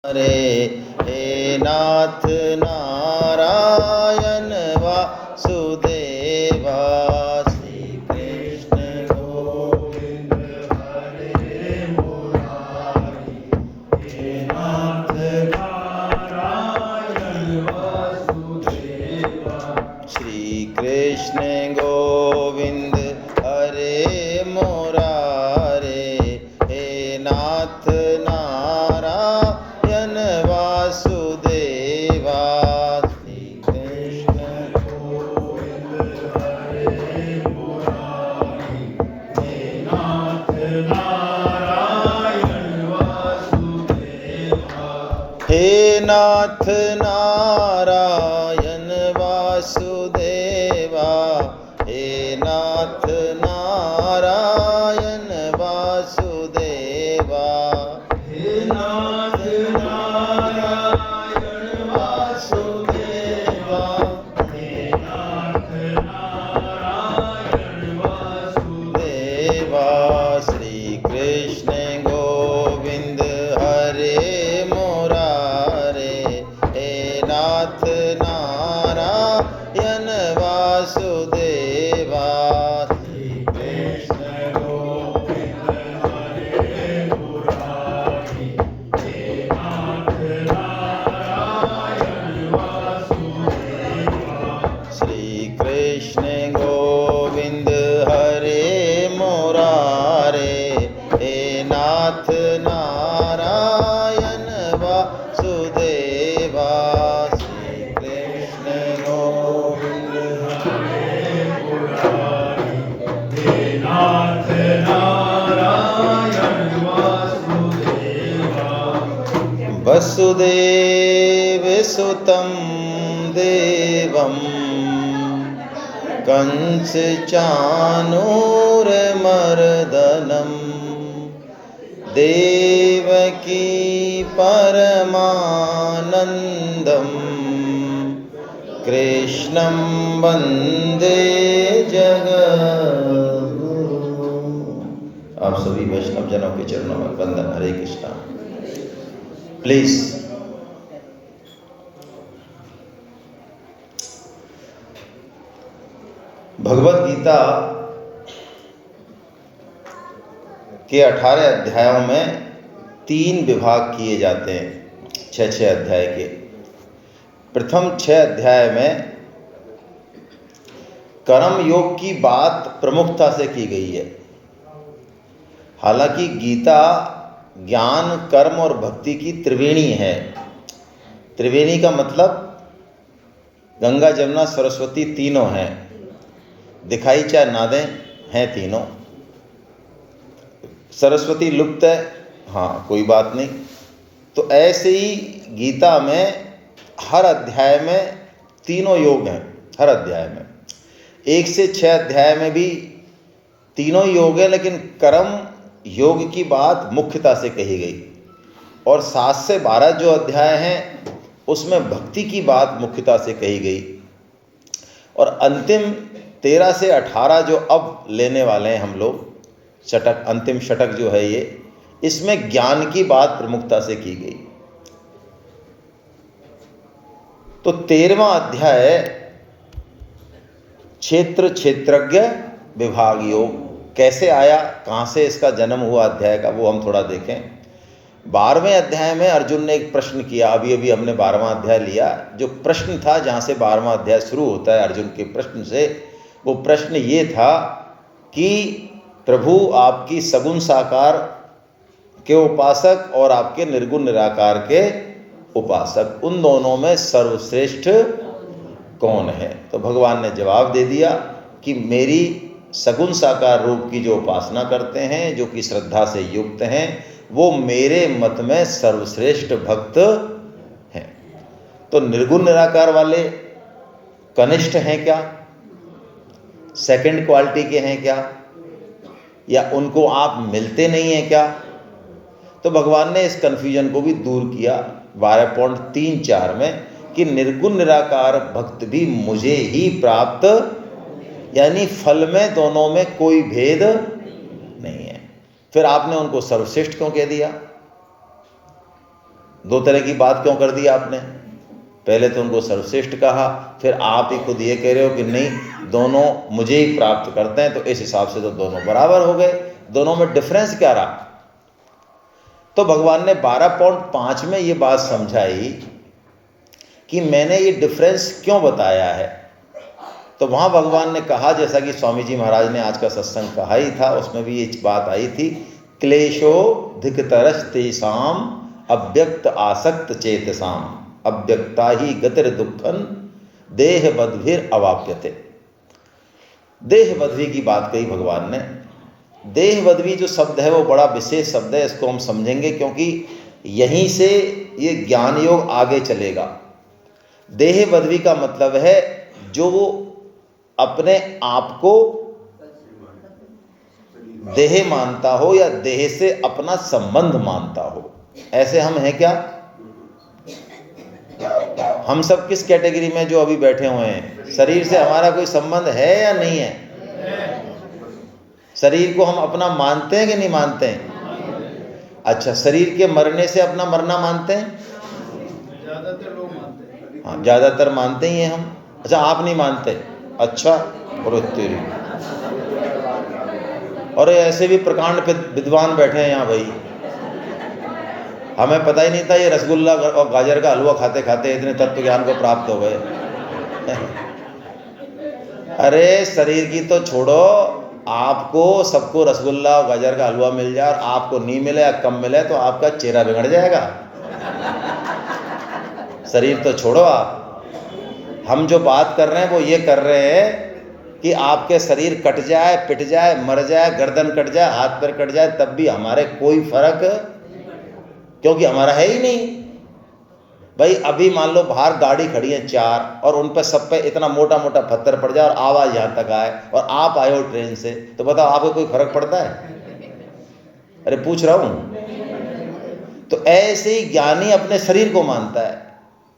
हरे हे नाथ नारायण वासुदेवा श्री कृष्ण गोविंद हरे मुरारी हे नाथ नारायण वासुदेवा श्री कृष्ण गोविंद हरे मुरारे हे नाथ नारायण वासुदेवा श्री कृष्ण गोविंद हरे मुरारी हे नाथ नारायण वासुदेवा हे नाथ नारायण वासुदेवा हे नाथ नारायण वासुदेवा हे नाथ नारायण वासुदेवा हे नाथ नारायण वासुदेवा श्री कृष्ण गोविंद हरे मुरारे हे नाथ नारायण वासुदेवा श्री कृष्ण गोविंद हरे मुरारी हे नाथ नारायण वासुदेवा श्री कृष्ण गोविंद हरे मुरारे हे नाथ नारायण वासुदेवा श्री कृष्ण गोविंद हरे मुरारी हे नाथ नारायण वासुदेवा वसुदेव सुतं देवं कंस चाणूरमर्दनं देवकी परमानंदं कृष्णं वंदे जगद्गुरु। आप सभी वैष्णव जनों के चरणों में वंदन। हरे कृष्णा। प्लीज भगवत गीता के 18 अध्यायों में 3 विभाग किए जाते हैं 6 अध्याय के। प्रथम 6 अध्याय में कर्म योग की बात प्रमुखता से की गई है। हालांकि गीता ज्ञान कर्म और भक्ति की त्रिवेणी है। त्रिवेणी का मतलब गंगा जमुना सरस्वती तीनों हैं, दिखाई चाहे ना दें हैं तीनों। सरस्वती लुप्त है, हाँ कोई बात नहीं। तो ऐसे ही गीता में हर अध्याय में तीनों योग हैं। हर अध्याय में 1 से 6 अध्याय में भी तीनों योग है, लेकिन कर्म योग की बात मुख्यता से कही गई। और 7 से 12 जो अध्याय हैं उसमें भक्ति की बात मुख्यता से कही गई। और अंतिम 13 से 18 जो अब लेने वाले हैं हम लोग, षटक, अंतिम षटक जो है ये, इसमें ज्ञान की बात प्रमुखता से की गई। तो 13वां अध्याय क्षेत्र क्षेत्रज्ञ विभाग योग कैसे आया, कहाँ से इसका जन्म हुआ अध्याय का, वो हम थोड़ा देखें। 12वें अध्याय में अर्जुन ने एक प्रश्न किया। अभी हमने 12वां अध्याय लिया। जो प्रश्न था, जहाँ से 12वां अध्याय शुरू होता है अर्जुन के प्रश्न से, वो प्रश्न ये था कि प्रभु आपकी सगुण साकार के उपासक और आपके निर्गुण निराकार के उपासक, उन दोनों में सर्वश्रेष्ठ कौन है। तो भगवान ने जवाब दे दिया कि मेरी सगुण साकार रूप की जो उपासना करते हैं, जो कि श्रद्धा से युक्त हैं, वो मेरे मत में सर्वश्रेष्ठ भक्त हैं। तो निर्गुण निराकार वाले कनिष्ठ हैं क्या, सेकंड क्वालिटी के हैं क्या, या उनको आप मिलते नहीं हैं क्या? तो भगवान ने इस कन्फ्यूजन को भी दूर किया 12.34 में कि निर्गुण निराकार भक्त भी मुझे ही प्राप्त, यानी फल में दोनों में कोई भेद नहीं है। फिर आपने उनको सर्वश्रेष्ठ क्यों कह दिया? दो तरह की बात क्यों कर दी आपने? पहले तो उनको सर्वश्रेष्ठ कहा, फिर आप ही खुद ये कह रहे हो कि नहीं दोनों मुझे ही प्राप्त करते हैं, तो इस हिसाब से तो दोनों बराबर हो गए, दोनों में डिफरेंस क्या रहा? तो भगवान ने 12.5 में ये बात समझाई कि मैंने ये डिफरेंस क्यों बताया है। तो वहाँ भगवान ने कहा, जैसा कि स्वामी जी महाराज ने आज का सत्संग कहा ही था, उसमें भी ये बात आई थी, क्लेशो धिकतरस तेषाम अव्यक्त आसक्त चेतसाम अव्यक्ता ही गतिर दुखन देह बद्भिर अवाप्यते। देह बद्वी की बात कही भगवान ने। देह बद्वी जो शब्द है वो बड़ा विशेष शब्द है, इसको हम समझेंगे क्योंकि यहीं से ये ज्ञान योग आगे चलेगा। देह बद्वी का मतलब है जो वो अपने आप को देह मानता हो या देह से अपना संबंध मानता हो। ऐसे हम हैं क्या? हम सब किस कैटेगरी में जो अभी बैठे हुए हैं? शरीर से हमारा कोई संबंध है या नहीं है? शरीर को हम अपना मानते हैं कि नहीं मानते हैं? अच्छा, शरीर के मरने से अपना मरना मानते हैं? ज्यादातर लोग मानते हैं। हाँ, ज़्यादातर मानते ही हैं हम। अच्छा, आप नहीं मानते? अच्छा, और तेरी, और ऐसे भी प्रकांड पे विद्वान बैठे हैं यहाँ भाई। हमें पता ही नहीं था ये रसगुल्ला और गाजर का हलवा खाते खाते इतने तत्व ज्ञान को प्राप्त हो गए। अरे शरीर की तो छोड़ो, आपको सबको रसगुल्ला और गाजर का हलवा मिल जाए और आपको नहीं मिले या कम मिले तो आपका चेहरा बिगड़ जाएगा। शरीर तो छोड़ो आप, हम जो बात कर रहे हैं वो ये कर रहे हैं कि आपके शरीर कट जाए, पिट जाए, मर जाए, गर्दन कट जाए, हाथ पैर कट जाए, तब भी हमारे कोई फर्क, क्योंकि हमारा है ही नहीं भाई। अभी मान लो बाहर गाड़ी खड़ी है 4 और उन पर सब पे इतना मोटा मोटा पत्थर पड़ जाए और आवाज़ यहाँ तक आए और आप आए हो ट्रेन से, तो बताओ आपको कोई फर्क पड़ता है? अरे पूछ रहा हूँ। तो ऐसे ही ज्ञानी अपने शरीर को मानता है।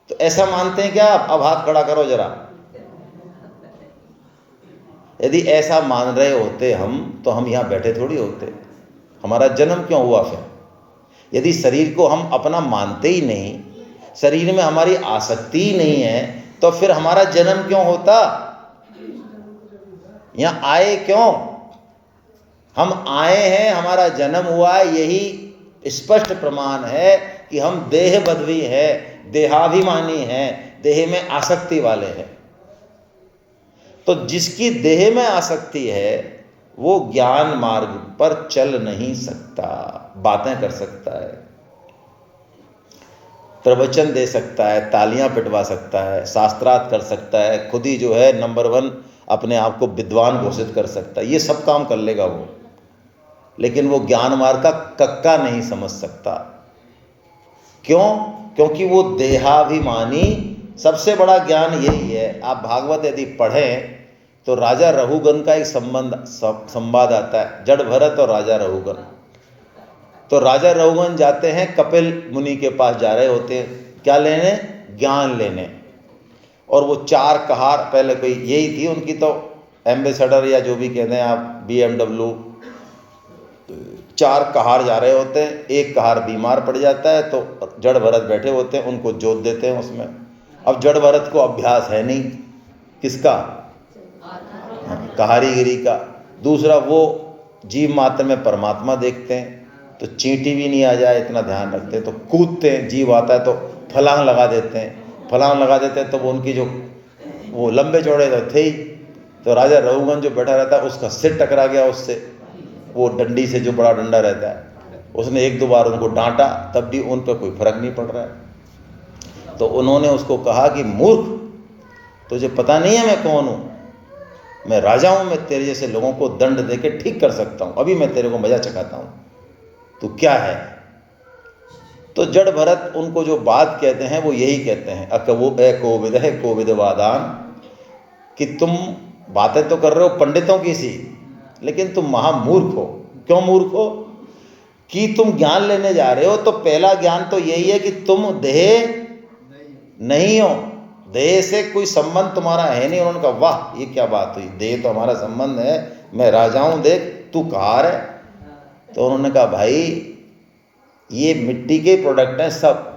तो ऐसा मानते हैं क्या आप? अब हाथ खड़ा करो जरा। यदि ऐसा मान रहे होते हम, तो हम यहाँ बैठे थोड़ी होते। हमारा जन्म क्यों हुआ फिर? यदि शरीर को हम अपना मानते ही नहीं, शरीर में हमारी आसक्ति ही नहीं है, तो फिर हमारा जन्म क्यों होता? यहाँ आए क्यों? हम आए हैं, हमारा जन्म हुआ है, यही स्पष्ट प्रमाण है कि हम देह बद्वी है, देहाभिमानी हैं, देह में आसक्ति वाले हैं। तो जिसकी देह में आसक्ति है वो ज्ञान मार्ग पर चल नहीं सकता। बातें कर सकता है, प्रवचन दे सकता है, तालियां पिटवा सकता है, शास्त्रार्थ कर सकता है, खुद ही जो है नंबर 1 अपने आप को विद्वान घोषित कर सकता है, ये सब काम कर लेगा वो, लेकिन वो ज्ञान मार्ग का कक्का नहीं समझ सकता। क्यों? क्योंकि वो देहाभिमानी। सबसे बड़ा ज्ञान यही है। आप भागवत यदि पढ़ें तो राजा रघुगन का एक संवाद आता है, जड़ भरत और राजा रघुगन। तो राजा रघुगन जाते हैं, कपिल मुनि के पास जा रहे होते हैं, क्या लेने? ज्ञान लेने। और वो 4 कहार, पहले कोई यही थी उनकी तो एम्बेसडर या जो भी कहते हैं आप, BMW, 4 कहार जा रहे होते हैं। एक कहार बीमार पड़ जाता है तो जड़ भरत बैठे होते हैं, उनको जोत देते हैं उसमें। अब जड़ भरत को अभ्यास है नहीं, किसका? कहारीगिरी का। दूसरा, वो जीव मात्र में परमात्मा देखते हैं, तो चींटी भी नहीं आ जाए इतना ध्यान रखते हैं, तो कूदते हैं, जीव आता है तो फलांग लगा देते हैं। फलांग लगा देते हैं तो वो उनकी जो वो लंबे चौड़े तो थे ही, तो राजा रघुगन जो बैठा रहता है उसका सिर टकरा गया उससे, वो डंडी से, जो बड़ा डंडा रहता है, उसने 1-2 बार उनको डांटा, तब भी उन पर कोई फर्क नहीं पड़ रहा है। तो उन्होंने उसको कहा कि मूर्ख, तुझे पता नहीं है मैं कौन हूँ? मैं राजा हूँ, मैं तेरे जैसे लोगों को दंड दे के ठीक कर सकता हूँ, अभी मैं तेरे को मजा चखाता हूँ, तू क्या है? तो जड़ भरत उनको जो बात कहते हैं वो यही कहते हैं, कोविद है कोविदवादान, कि तुम बातें तो कर रहे हो पंडितों की सी, लेकिन तुम महामूर्ख हो। क्यों मूर्ख हो? कि तुम ज्ञान लेने जा रहे हो तो पहला ज्ञान तो यही है कि तुम देह नहीं हो, देह से कोई संबंध तुम्हारा है नहीं। उन्होंने कहा वाह, ये क्या बात हुई, देह तो हमारा संबंध है, मैं राजा हूँ, देख तू कहार है। तो उन्होंने कहा भाई ये मिट्टी के प्रोडक्ट हैं सब,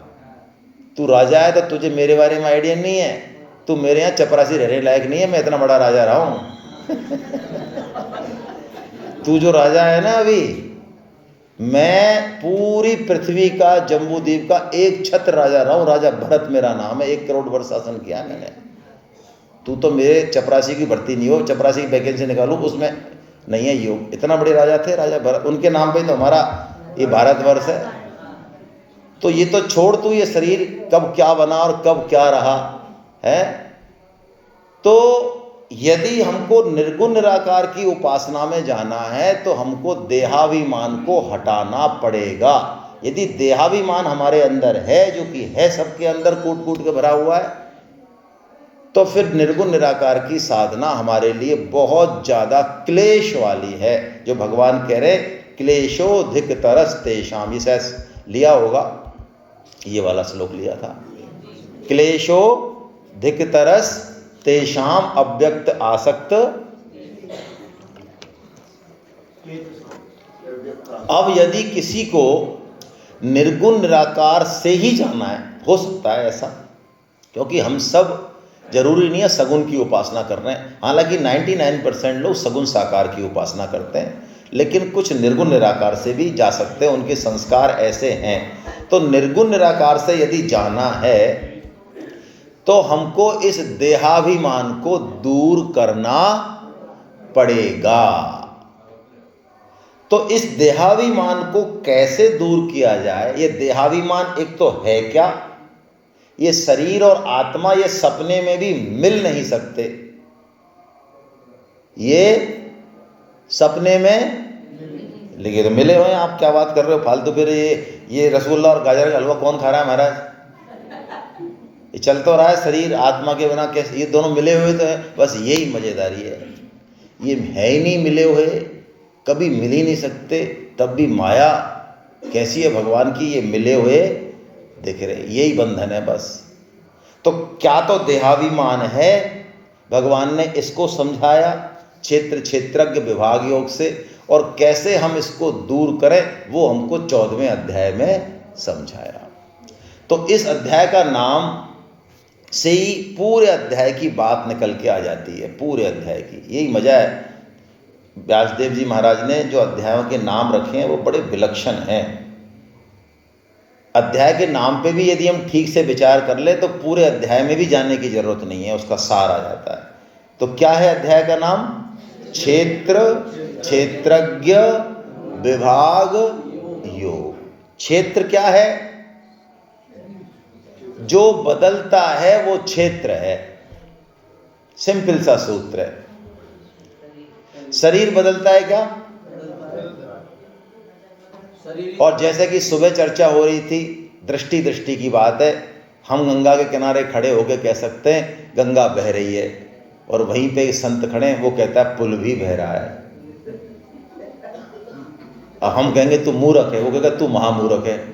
तू राजा है तो तुझे मेरे बारे में आइडिया नहीं है, तू मेरे यहाँ चपरासी रहने लायक नहीं है, मैं इतना बड़ा राजा रहा हूँ। तू जो राजा है ना अभी, मैं पूरी पृथ्वी का, जम्बूद्वीप का एक छत्र राजा रहा हूँ, राजा भरत मेरा नाम है, 1 करोड़ वर्ष शासन किया मैंने। तू तो मेरे चपरासी की भर्ती नहीं हो, चपरासी की वैकेंसी निकालूं उसमें नहीं है योग। इतना बड़े राजा थे राजा भरत, उनके नाम पे तो हमारा ये भारतवर्ष है। तो ये तो छोड़, तू ये शरीर कब क्या बना और कब क्या रहा है। तो यदि हमको निर्गुण निराकार की उपासना में जाना है तो हमको देहाभिमान को हटाना पड़ेगा। यदि देहाभिमान हमारे अंदर है, जो कि है सबके अंदर कूट कूट के भरा हुआ है, तो फिर निर्गुण निराकार की साधना हमारे लिए बहुत ज़्यादा क्लेश वाली है। जो भगवान कह रहे क्लेशोधिक तरस तेषाम, ये शायद लिया होगा, ये वाला श्लोक लिया था, क्लेशोधिक तरस तेषाम अव्यक्त आसक्त। अब यदि किसी को निर्गुण निराकार से ही जाना है, हो सकता है ऐसा, क्योंकि हम सब जरूरी नहीं है सगुण की उपासना कर रहे हैं। हालांकि 99% लोग सगुण साकार की उपासना करते हैं, लेकिन कुछ निर्गुण निराकार से भी जा सकते हैं, उनके संस्कार ऐसे हैं। तो निर्गुण निराकार से यदि जाना है तो हमको इस देहाभिमान को दूर करना पड़ेगा। तो इस देहाभिमान को कैसे दूर किया जाए? ये देहाभिमान एक तो है क्या, ये शरीर और आत्मा ये सपने में भी मिल नहीं सकते। ये सपने में, लेकिन तो मिले हुए हैं, आप क्या बात कर रहे हो फालतू। फिर ये रसगुल्ला और गाजर का हलवा कौन खा रहा है महाराज? ये चल तो रहा है शरीर आत्मा के बिना, कैसे ये दोनों मिले हुए तो है। बस यही मजेदारी है, ये है ही नहीं मिले हुए, कभी मिल ही नहीं सकते। तब भी माया कैसी है भगवान की, ये मिले हुए दिख रहे, यही बंधन है बस। तो क्या तो देहाभिमान है, भगवान ने इसको समझाया क्षेत्र क्षेत्रज्ञ विभाग योग से, और कैसे हम इसको दूर करें वो हमको 14वें अध्याय में समझाया। तो इस अध्याय का नाम से ही पूरे अध्याय की बात निकल के आ जाती है, पूरे अध्याय की। यही मजा है, व्यासदेव जी महाराज ने जो अध्यायों के नाम रखे हैं वो बड़े विलक्षण हैं। अध्याय के नाम पे भी यदि हम ठीक से विचार कर ले तो पूरे अध्याय में भी जाने की जरूरत नहीं है, उसका सार आ जाता है। तो क्या है अध्याय का नाम? क्षेत्र क्षेत्रज्ञ विभाग योग। क्षेत्र क्या है? जो बदलता है वो क्षेत्र है, सिंपल सा सूत्र है। शरीर बदलता है क्या? और जैसे कि सुबह चर्चा हो रही थी, दृष्टि की बात है। हम गंगा के किनारे खड़े होकर कह सकते हैं गंगा बह रही है, और वहीं पे संत खड़े हैं, वो कहता है पुल भी बह रहा है। अब हम कहेंगे तू मूर्ख है, वो कहेगा तू महामूर्ख है।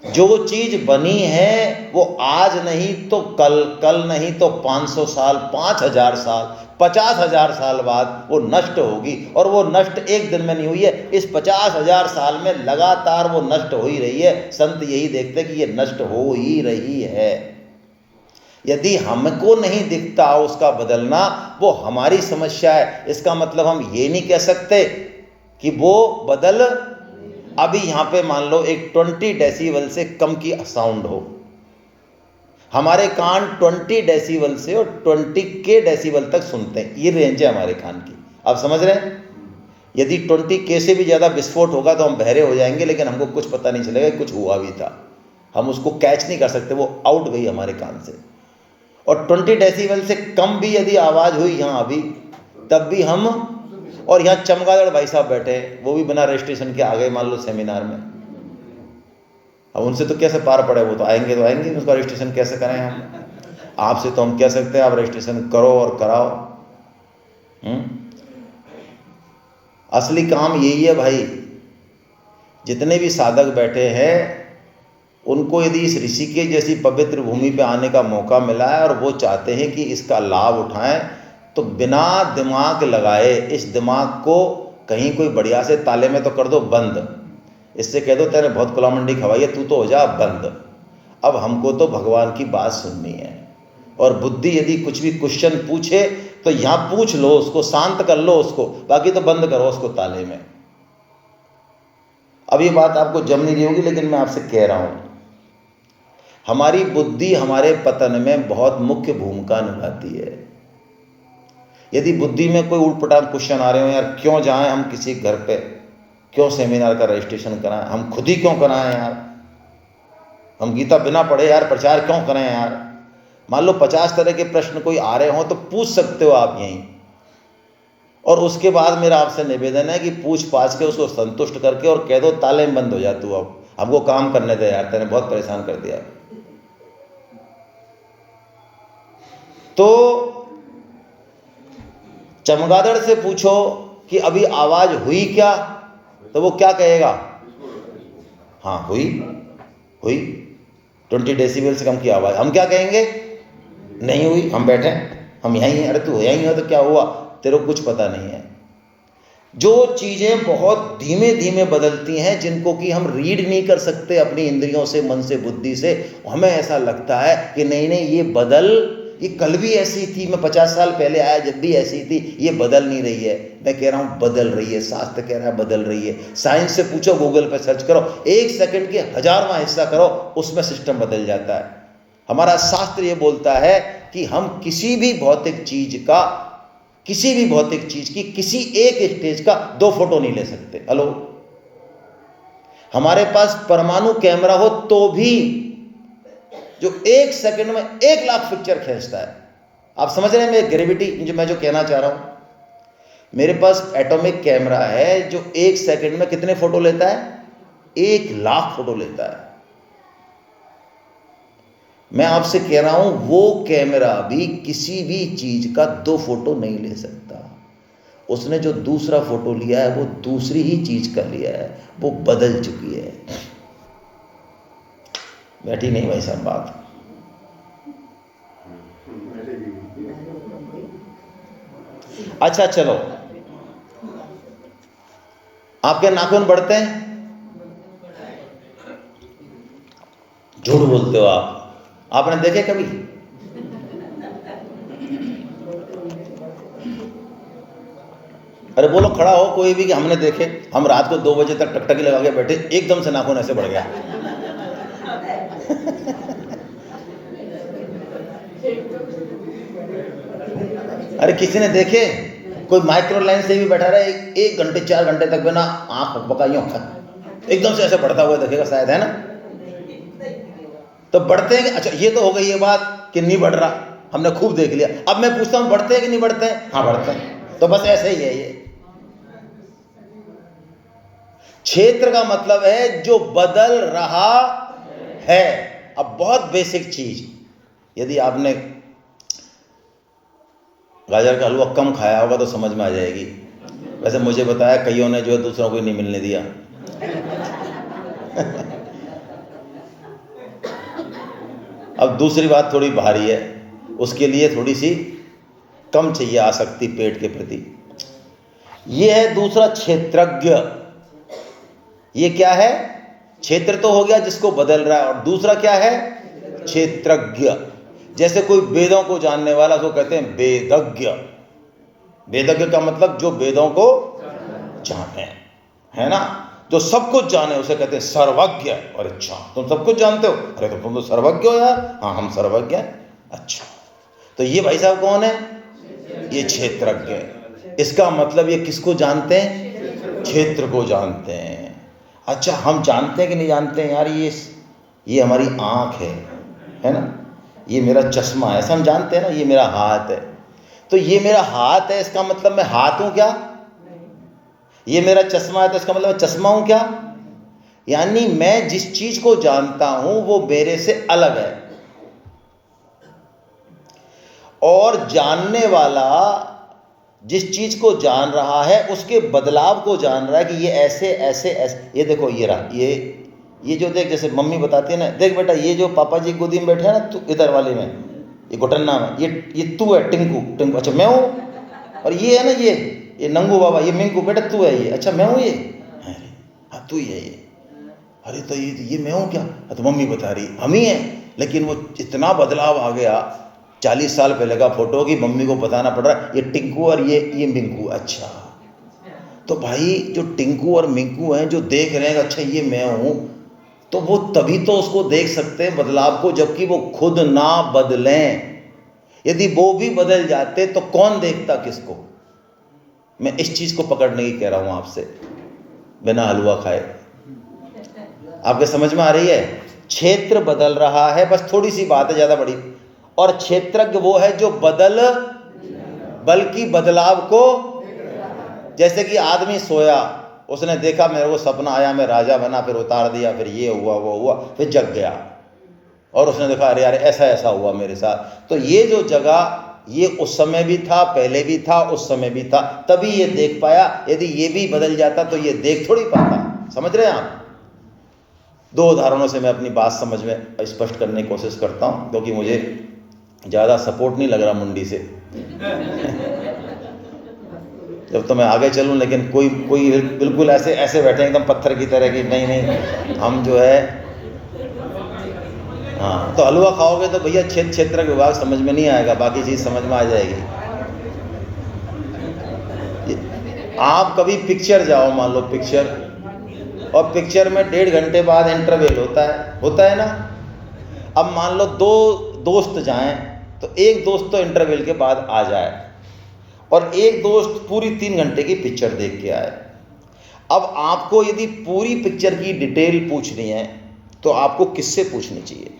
जो चीज बनी है वो आज नहीं तो कल, कल नहीं तो 500 साल, 5000 साल, 50,000 साल बाद वो नष्ट होगी। और वो नष्ट एक दिन में नहीं हुई है, इस 50,000 साल में लगातार वो नष्ट हो ही रही है। संत यही देखते कि ये नष्ट हो ही रही है। यदि हमको नहीं दिखता उसका बदलना, वो हमारी समस्या है। इसका मतलब हम ये नहीं कह सकते कि वो बदल। अभी यहाँ पे मान लो एक 20 डेसिबल से कम की साउंड हो, हमारे कान 20 डेसिबल से और 20K डेसिबल तक सुनते हैं, ये रेंज है हमारे कान की। आप समझ रहे हैं? यदि 20K से भी ज़्यादा विस्फोट होगा तो हम बहरे हो जाएंगे, लेकिन हमको कुछ पता नहीं चलेगा कुछ हुआ भी था, हम उसको कैच नहीं कर सकते, वो आउट गई हमारे कान से। और 20 डेसिबल से कम भी यदि आवाज़ हुई यहाँ अभी, तब भी हम, और यहाँ चमगादड़ भाई साहब बैठे हैं, वो भी बिना रजिस्ट्रेशन के आ गए मान लो सेमिनार में। अब उनसे तो कैसे पार पड़े, वो तो आएंगे, उसका रजिस्ट्रेशन कैसे करें हम? आपसे तो हम कह सकते हैं आप रजिस्ट्रेशन करो और कराओ। असली काम यही है भाई। जितने भी साधक बैठे हैं उनको यदि इस ऋषिकेश जैसी पवित्र भूमि पे आने का मौका मिला है और वो चाहते हैं कि इसका लाभ उठाएं, तो बिना दिमाग लगाए इस दिमाग को कहीं कोई बढ़िया से ताले में तो कर दो बंद, इससे कह दो तेरे बहुत खुला मंडी खवाई है, तू तो हो जा बंद। अब हमको तो भगवान की बात सुननी है। और बुद्धि यदि कुछ भी क्वेश्चन पूछे तो यहाँ पूछ लो उसको, शांत कर लो उसको, बाकी तो बंद करो उसको ताले में। अब ये बात आपको जम नहीं रही होगी, लेकिन मैं आपसे कह रहा हूँ, हमारी बुद्धि हमारे पतन में बहुत मुख्य भूमिका निभाती है। यदि बुद्धि में कोई उटपटांग क्वेश्चन आ रहे हो, यार क्यों जाएं हम किसी घर पे, क्यों सेमिनार का रजिस्ट्रेशन कराएं, हम खुद ही क्यों कराएं यार, हम गीता बिना पढ़े यार प्रचार क्यों करें यार। मान लो 50 तरह के प्रश्न कोई आ रहे हो तो पूछ सकते हो आप यहीं, और उसके बाद मेरा आपसे निवेदन है कि पूछ पाछ के उसको संतुष्ट करके और कह दो ताले में बंद हो जा तू, अब हमको काम करने दे यार, तेने बहुत परेशान कर दिया। तो चमगादड़ से पूछो कि अभी आवाज हुई क्या, तो वो क्या कहेगा, हाँ हुई 20 डेसिबल से कम की आवाज। हम क्या कहेंगे, नहीं हुई, हम बैठे हम यहीं हैं। अरे तू यहीं हो तो क्या हुआ, तेरे को कुछ पता नहीं है। जो चीजें बहुत धीमे धीमे बदलती हैं, जिनको कि हम रीड नहीं कर सकते अपनी इंद्रियों से, मन से, बुद्धि से, हमें ऐसा लगता है कि नहीं ये कल भी ऐसी थी, मैं 50 साल पहले आया जब भी ऐसी थी, ये बदल नहीं रही है। मैं कह रहा हूँ बदल रही है, शास्त्र कह रहा है बदल रही है। साइंस से पूछो, गूगल पर सर्च करो, 1 सेकंड के 1000वां हिस्सा करो, उसमें सिस्टम बदल जाता है। हमारा शास्त्र ये बोलता है कि हम किसी भी भौतिक चीज की किसी एक स्टेज का 2 फोटो नहीं ले सकते। हेलो, हमारे पास परमाणु कैमरा हो तो भी जो 1 सेकंड में 1 लाख पिक्चर खींचता है। आप समझ रहे हैं मेरी ग्रेविटी, मैं जो कहना चाह रहा हूं। मेरे पास एटॉमिक कैमरा है जो 1 सेकंड में कितने फोटो लेता है, 1 लाख फोटो लेता है। मैं आपसे कह रहा हूं वो कैमरा भी किसी भी चीज का 2 फोटो नहीं ले सकता। उसने जो दूसरा फोटो लिया है वो दूसरी ही चीज का लिया है, वो बदल चुकी है। बैठी नहीं भाई साहब बात। अच्छा चलो, आपके नाखून बढ़ते हैं, झूठ बोलते हो आप, आपने देखे कभी? अरे बोलो, खड़ा हो कोई भी कि हमने देखे। हम रात को 2 बजे तक टकटकी लगा के बैठे, एकदम से नाखून ऐसे बढ़ गया। अरे किसी ने देखे? कोई माइक्रो लाइन से भी बैठा रहे 1 घंटे 4 घंटे तक बिना आंख पकाइयों एकदम से ऐसे बढ़ता हुआ देखेगा शायद, है ना? तो बढ़ते हैं कि, अच्छा ये तो हो गई ये बात कि नहीं बढ़ रहा, हमने खूब देख लिया। अब मैं पूछता हूं बढ़ते हैं कि नहीं बढ़ते हैं? हाँ बढ़ते हैं। तो बस ऐसे ही है ये। क्षेत्र का मतलब है जो बदल रहा है। अब बहुत बेसिक चीज, यदि आपने गाजर का हलवा कम खाया होगा तो समझ में आ जाएगी। वैसे मुझे बताया कईयों ने जो है दूसरों को नहीं मिलने दिया। अब दूसरी बात थोड़ी भारी है, उसके लिए थोड़ी सी कम चाहिए आसक्ति पेट के प्रति। ये है दूसरा क्षेत्रज्ञ। ये क्या है? क्षेत्र तो हो गया जिसको बदल रहा है, और दूसरा क्या है? क्षेत्रज्ञ। जैसे कोई वेदों को जानने वाला, उसको कहते हैं वेदज्ञ। वेदज्ञ का मतलब जो वेदों को जाने, है ना, जो सब कुछ जाने, उसे कहते हैं सर्वज्ञ। और अच्छा तुम सब कुछ जानते हो? अरे तो तुम तो सर्वज्ञ हो यार। हाँ हम सर्वज्ञ हैं। अच्छा तो ये भाई साहब कौन है? ये क्षेत्रज्ञ। इसका मतलब ये किसको जानते हैं? क्षेत्र को जानते हैं। अच्छा हम जानते हैं कि नहीं जानते हैं यार? ये हमारी आंख है ना, ये मेरा चश्मा है, ऐसा हम जानते हैं ना। ये मेरा हाथ है, तो ये मेरा हाथ है, इसका मतलब मैं हाथ हूं क्या? ये मेरा चश्मा है तो इसका मतलब मैं चश्मा हूं क्या? यानी मैं जिस चीज को जानता हूं वो मेरे से अलग है, और जानने वाला जिस चीज को जान रहा है उसके बदलाव को जान रहा है कि ये ऐसे ऐसे ऐसे। ये देखो ये रहा, ये जो देख, जैसे मम्मी बताती है ना, देख बेटा ये जो पापा जी गोदी में बैठे हैं ना, तू इधर वाले में, ये घुटन्ना में, ये तू है टिंकू। अच्छा मैं हूँ। और ये है ना ये नंगू बाबा, ये मिंकू, बेटा तू है ये। अच्छा मैं हूँ ये? हाँ तू ही है ये। अरे तो ये मैं हूँ क्या? तो मम्मी बता रही हम ही हैं। लेकिन वो इतना बदलाव आ गया, 40 साल पहले का फोटो की मम्मी को बताना पड़ रहा है ये टिंकू और ये मिंकू। अच्छा, तो भाई जो टिंकू और मिंकू हैं जो देख रहे हैं अच्छा ये मैं हूँ, तो वो तभी तो उसको देख सकते हैं बदलाव को, जबकि वो खुद ना बदलें। यदि वो भी बदल जाते तो कौन देखता किसको? मैं इस चीज़ को पकड़ने की कह रहा हूँ आपसे, बिना हलवा खाए। आपके समझ में आ रही है? क्षेत्र बदल रहा है, बस थोड़ी सी बात है, ज़्यादा बड़ी। और क्षेत्रज्ञ वो है जो बल्कि बदलाव को, जैसे कि आदमी सोया, उसने देखा मेरे को सपना आया मैं राजा बना, फिर उतार दिया, फिर ये हुआ वो हुआ, फिर जग गया और उसने देखा अरे यार ऐसा ऐसा हुआ मेरे साथ। तो ये जो जगह, ये उस समय भी था, पहले भी था, उस समय भी था, तभी ये देख पाया। यदि ये भी बदल जाता तो ये देख थोड़ी पाता। समझ रहे हैं आप? 2 उदाहरणों से मैं अपनी बात समझ में स्पष्ट करने की कोशिश करता हूँ, क्योंकि मुझे ज़्यादा सपोर्ट नहीं लग रहा मुंडी से। जब तो मैं आगे चलूँ, लेकिन कोई बिल्कुल ऐसे बैठे एकदम पत्थर की तरह कि नहीं हम जो है, हाँ। तो हलवा खाओगे तो भैया क्षेत्र विभाग समझ में नहीं आएगा, बाकी चीज़ समझ में आ जाएगी। आप कभी पिक्चर जाओ, मान लो पिक्चर, और पिक्चर में 1.5 घंटे बाद इंटरवल होता है ना। अब मान लो 2 दोस्त जाएं, तो एक दोस्त तो इंटरवल के बाद आ जाए और एक दोस्त पूरी 3 घंटे की पिक्चर देख के आए। अब आपको यदि पूरी पिक्चर की डिटेल पूछनी है तो आपको किससे पूछनी चाहिए?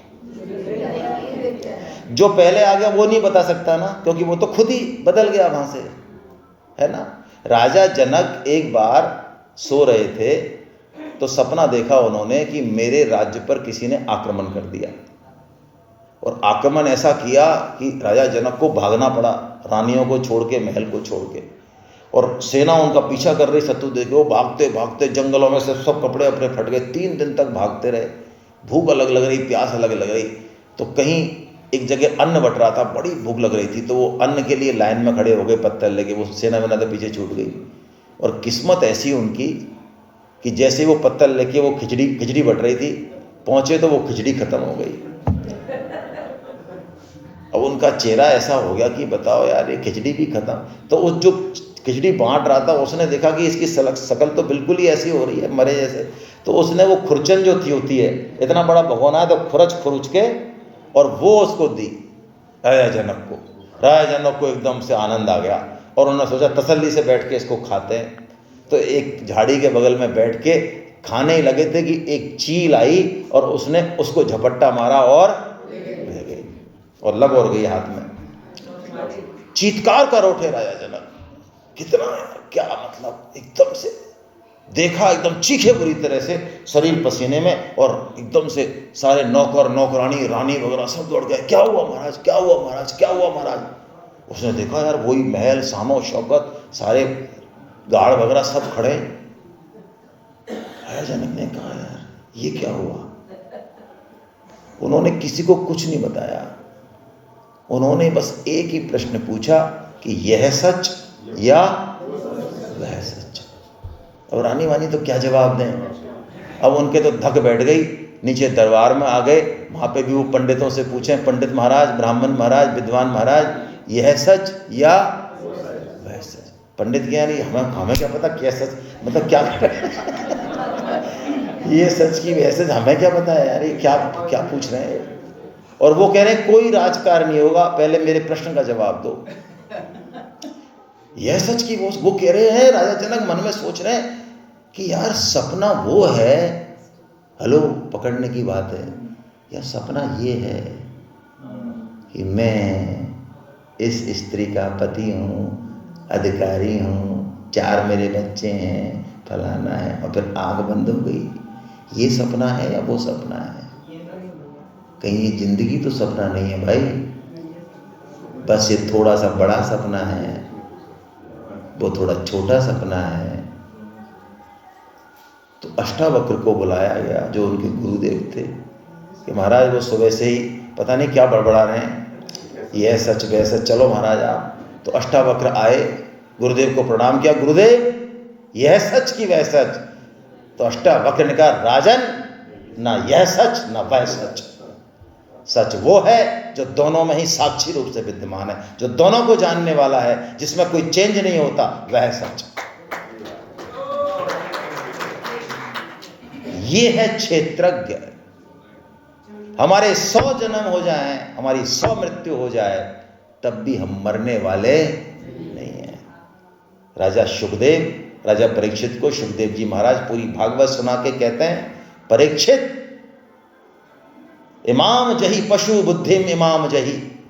जो पहले आ गया वो नहीं बता सकता ना, क्योंकि वो तो खुद ही बदल गया वहां से, है ना। राजा जनक एक बार सो रहे थे तो सपना देखा उन्होंने कि मेरे राज्य पर किसी ने आक्रमण कर दिया, और आक्रमण ऐसा किया कि राजा जनक को भागना पड़ा, रानियों को छोड़ के, महल को छोड़ के, और सेना उनका पीछा कर रही। शत्रु देखे वो भागते भागते जंगलों में से सब कपड़े अपने फट गए, 3 दिन तक भागते रहे। भूख अलग लग रही, प्यास अलग लग रही। तो कहीं एक जगह अन्न बट रहा था, बड़ी भूख लग रही थी, तो वो अन्न के लिए लाइन में खड़े हो गए पत्थर लेके। वो सेना बना तो पीछे छूट गई, और किस्मत ऐसी उनकी कि जैसे वो पत्थर लेके वो खिचड़ी बट रही थी, पहुंचे तो वो खिचड़ी खत्म हो गई। अब उनका चेहरा ऐसा हो गया कि बताओ यार ये खिचड़ी भी खत्म। तो उस जो खिचड़ी बांट रहा था उसने देखा कि इसकी शकल तो बिल्कुल ही ऐसी हो रही है, मरे जैसे। तो उसने वो खुरचन जो होती है, इतना बड़ा भगोना है, तो खुरच के और वो उसको दी राजा जनक को। राजा जनक को एकदम से आनंद आ गया और उन्होंने सोचा तसल्ली से बैठ के इसको खाते हैं। तो एक झाड़ी के बगल में बैठ के खाने ही लगे थे कि एक चील आई और उसने उसको झपट्टा मारा और रह गई, और लग और गई हाथ में। चीत्कार कर उठे राजा जनक, कितना क्या मतलब, एकदम से देखा, एकदम चीखे बुरी तरह से, शरीर पसीने में, और एकदम से सारे नौकर नौकरानी रानी वगैरह सब दौड़ गए। क्या हुआ महाराज, क्या हुआ महाराज, क्या हुआ महाराज। उसने देखा यार वही महल, शानो शौकत, सारे गार्ड वगैरह सब खड़े। राजा जनक ने कहा यार ये क्या हुआ। उन्होंने किसी को कुछ नहीं बताया, उन्होंने बस एक ही प्रश्न पूछा कि यह सच या वह सच। और रानी वानी तो क्या जवाब दें। अब उनके तो धक बैठ गई। नीचे दरबार में आ गए, वहाँ पे भी वो पंडितों से पूछें, पंडित महाराज, ब्राह्मण महाराज, विद्वान महाराज, यह सच या वह सच। पंडित क्या नहीं, हमें क्या पता क्या सच, मतलब क्या ये सच की वह सच हमें क्या पता है यार, ये क्या पूछ रहे हैं। और वो कह रहे हैं कोई राजकारण नहीं होगा, पहले मेरे प्रश्न का जवाब दो। यह सच की वो कह रहे हैं। राजा जनक मन में सोच रहे हैं कि यार सपना वो है, हेलो पकड़ने की बात है, यार सपना ये है कि मैं इस स्त्री का पति हूँ, अधिकारी हूँ, 4 मेरे बच्चे हैं, फलाना है, और फिर आँख बंद हो गई। ये सपना है या वो सपना है? कहीं ये जिंदगी तो सपना नहीं है भाई, बस ये थोड़ा सा बड़ा सपना है, वो थोड़ा छोटा सपना है। तो अष्टावक्र को बुलाया गया जो उनके गुरुदेव थे कि महाराज वो सुबह से ही पता नहीं क्या बड़बड़ा रहे हैं, यह सच वह सच, चलो महाराज आप। तो अष्टावक्र आए, गुरुदेव को प्रणाम किया, गुरुदेव यह सच की वह सच। तो अष्टावक्र ने कहा राजन ना यह सच ना वह सच। सच वो है जो दोनों में ही साक्षी रूप से विद्यमान है, जो दोनों को जानने वाला है, जिसमें कोई चेंज नहीं होता, वह सच। ये है क्षेत्रज्ञ। हमारे 100 जन्म हो जाएं, हमारी 100 मृत्यु हो जाए, तब भी हम मरने वाले नहीं हैं। राजा शुकदेव, राजा परीक्षित को शुकदेव जी महाराज पूरी भागवत सुना के कहते हैं, परीक्षित इमाम जही पशु बुद्धिम इमाम जही।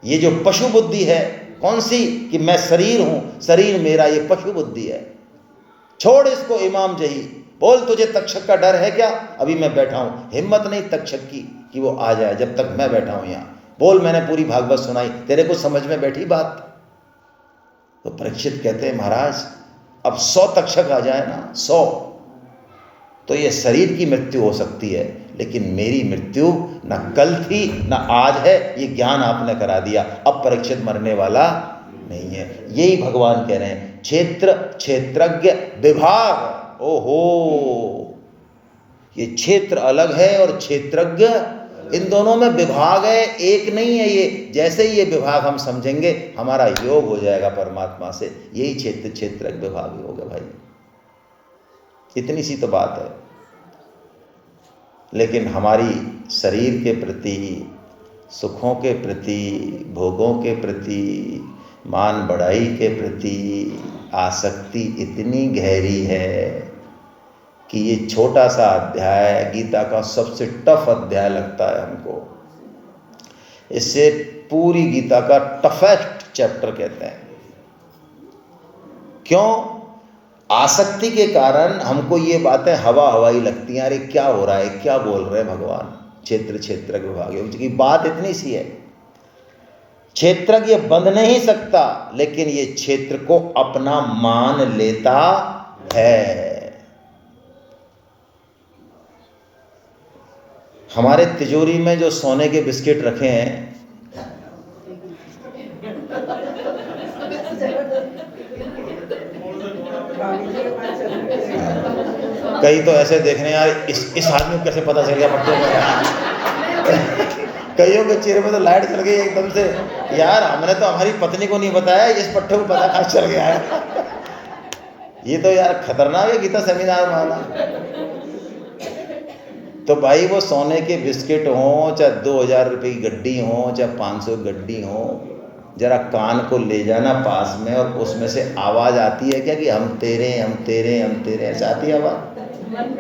ये जो पशु बुद्धि है कौन सी, कि मैं शरीर हूं, शरीर मेरा, ये पशु बुद्धि है। छोड़ इसको इमाम जही। बोल तुझे तक्षक का डर है क्या? अभी मैं बैठा हूं, हिम्मत नहीं तक्षक की कि वो आ जाए जब तक मैं बैठा हूं यहां। बोल, मैंने पूरी भागवत सुनाई, तेरे को समझ में बैठी बात? तो परीक्षित कहते हैं, महाराज अब 100 तक्षक आ जाए ना, 100, तो ये शरीर की मृत्यु हो सकती है, लेकिन मेरी मृत्यु ना कल थी ना आज है, ये ज्ञान आपने करा दिया। अब परीक्षित मरने वाला नहीं है। यही भगवान कह रहे हैं, क्षेत्र क्षेत्रज्ञ विभाग। ओहो, ये क्षेत्र अलग है और क्षेत्रज्ञ, इन दोनों में विभाग है, एक नहीं है ये। जैसे ही ये विभाग हम समझेंगे, हमारा योग हो जाएगा परमात्मा से। यही क्षेत्र क्षेत्रज्ञ विभाग योग है भाई। इतनी सी तो बात है। लेकिन हमारी शरीर के प्रति, सुखों के प्रति, भोगों के प्रति, मान बढ़ाई के प्रति आसक्ति इतनी गहरी है कि ये छोटा सा अध्याय गीता का सबसे टफ अध्याय लगता है हमको। इससे पूरी गीता का टफेस्ट चैप्टर कहते हैं। क्यों? आसक्ति के कारण हमको ये बातें हवा हवाई लगती हैं। अरे क्या हो रहा है, क्या बोल रहे हैं भगवान? क्षेत्र क्षेत्रज्ञ विभाग योग की बात इतनी सी है। क्षेत्रज्ञ बंध नहीं सकता, लेकिन ये क्षेत्र को अपना मान लेता है। हमारे तिजोरी में जो सोने के बिस्किट रखे हैं, कई तो ऐसे देख रहे हैं, यार इस आदमी को कैसे पता चल गया पट्टे में। कईयों के चेहरे में तो लाइट चल गई एकदम से, यार हमने तो हमारी पत्नी को नहीं बताया, इस पट्टे को पता कहाँ चल गया है। ये तो यार खतरनाक है गीता सेमिनार में आना। तो भाई वो सोने के बिस्किट हों, चाहे 2000 रुपये की गड्डी हो, चाहे 500 गड्डी हो, जरा कान को ले जाना पास में, और उसमें से आवाज़ आती है क्या कि हम तेरे हम तेरे हम तेरे, ऐसा आती है आवाज़? मन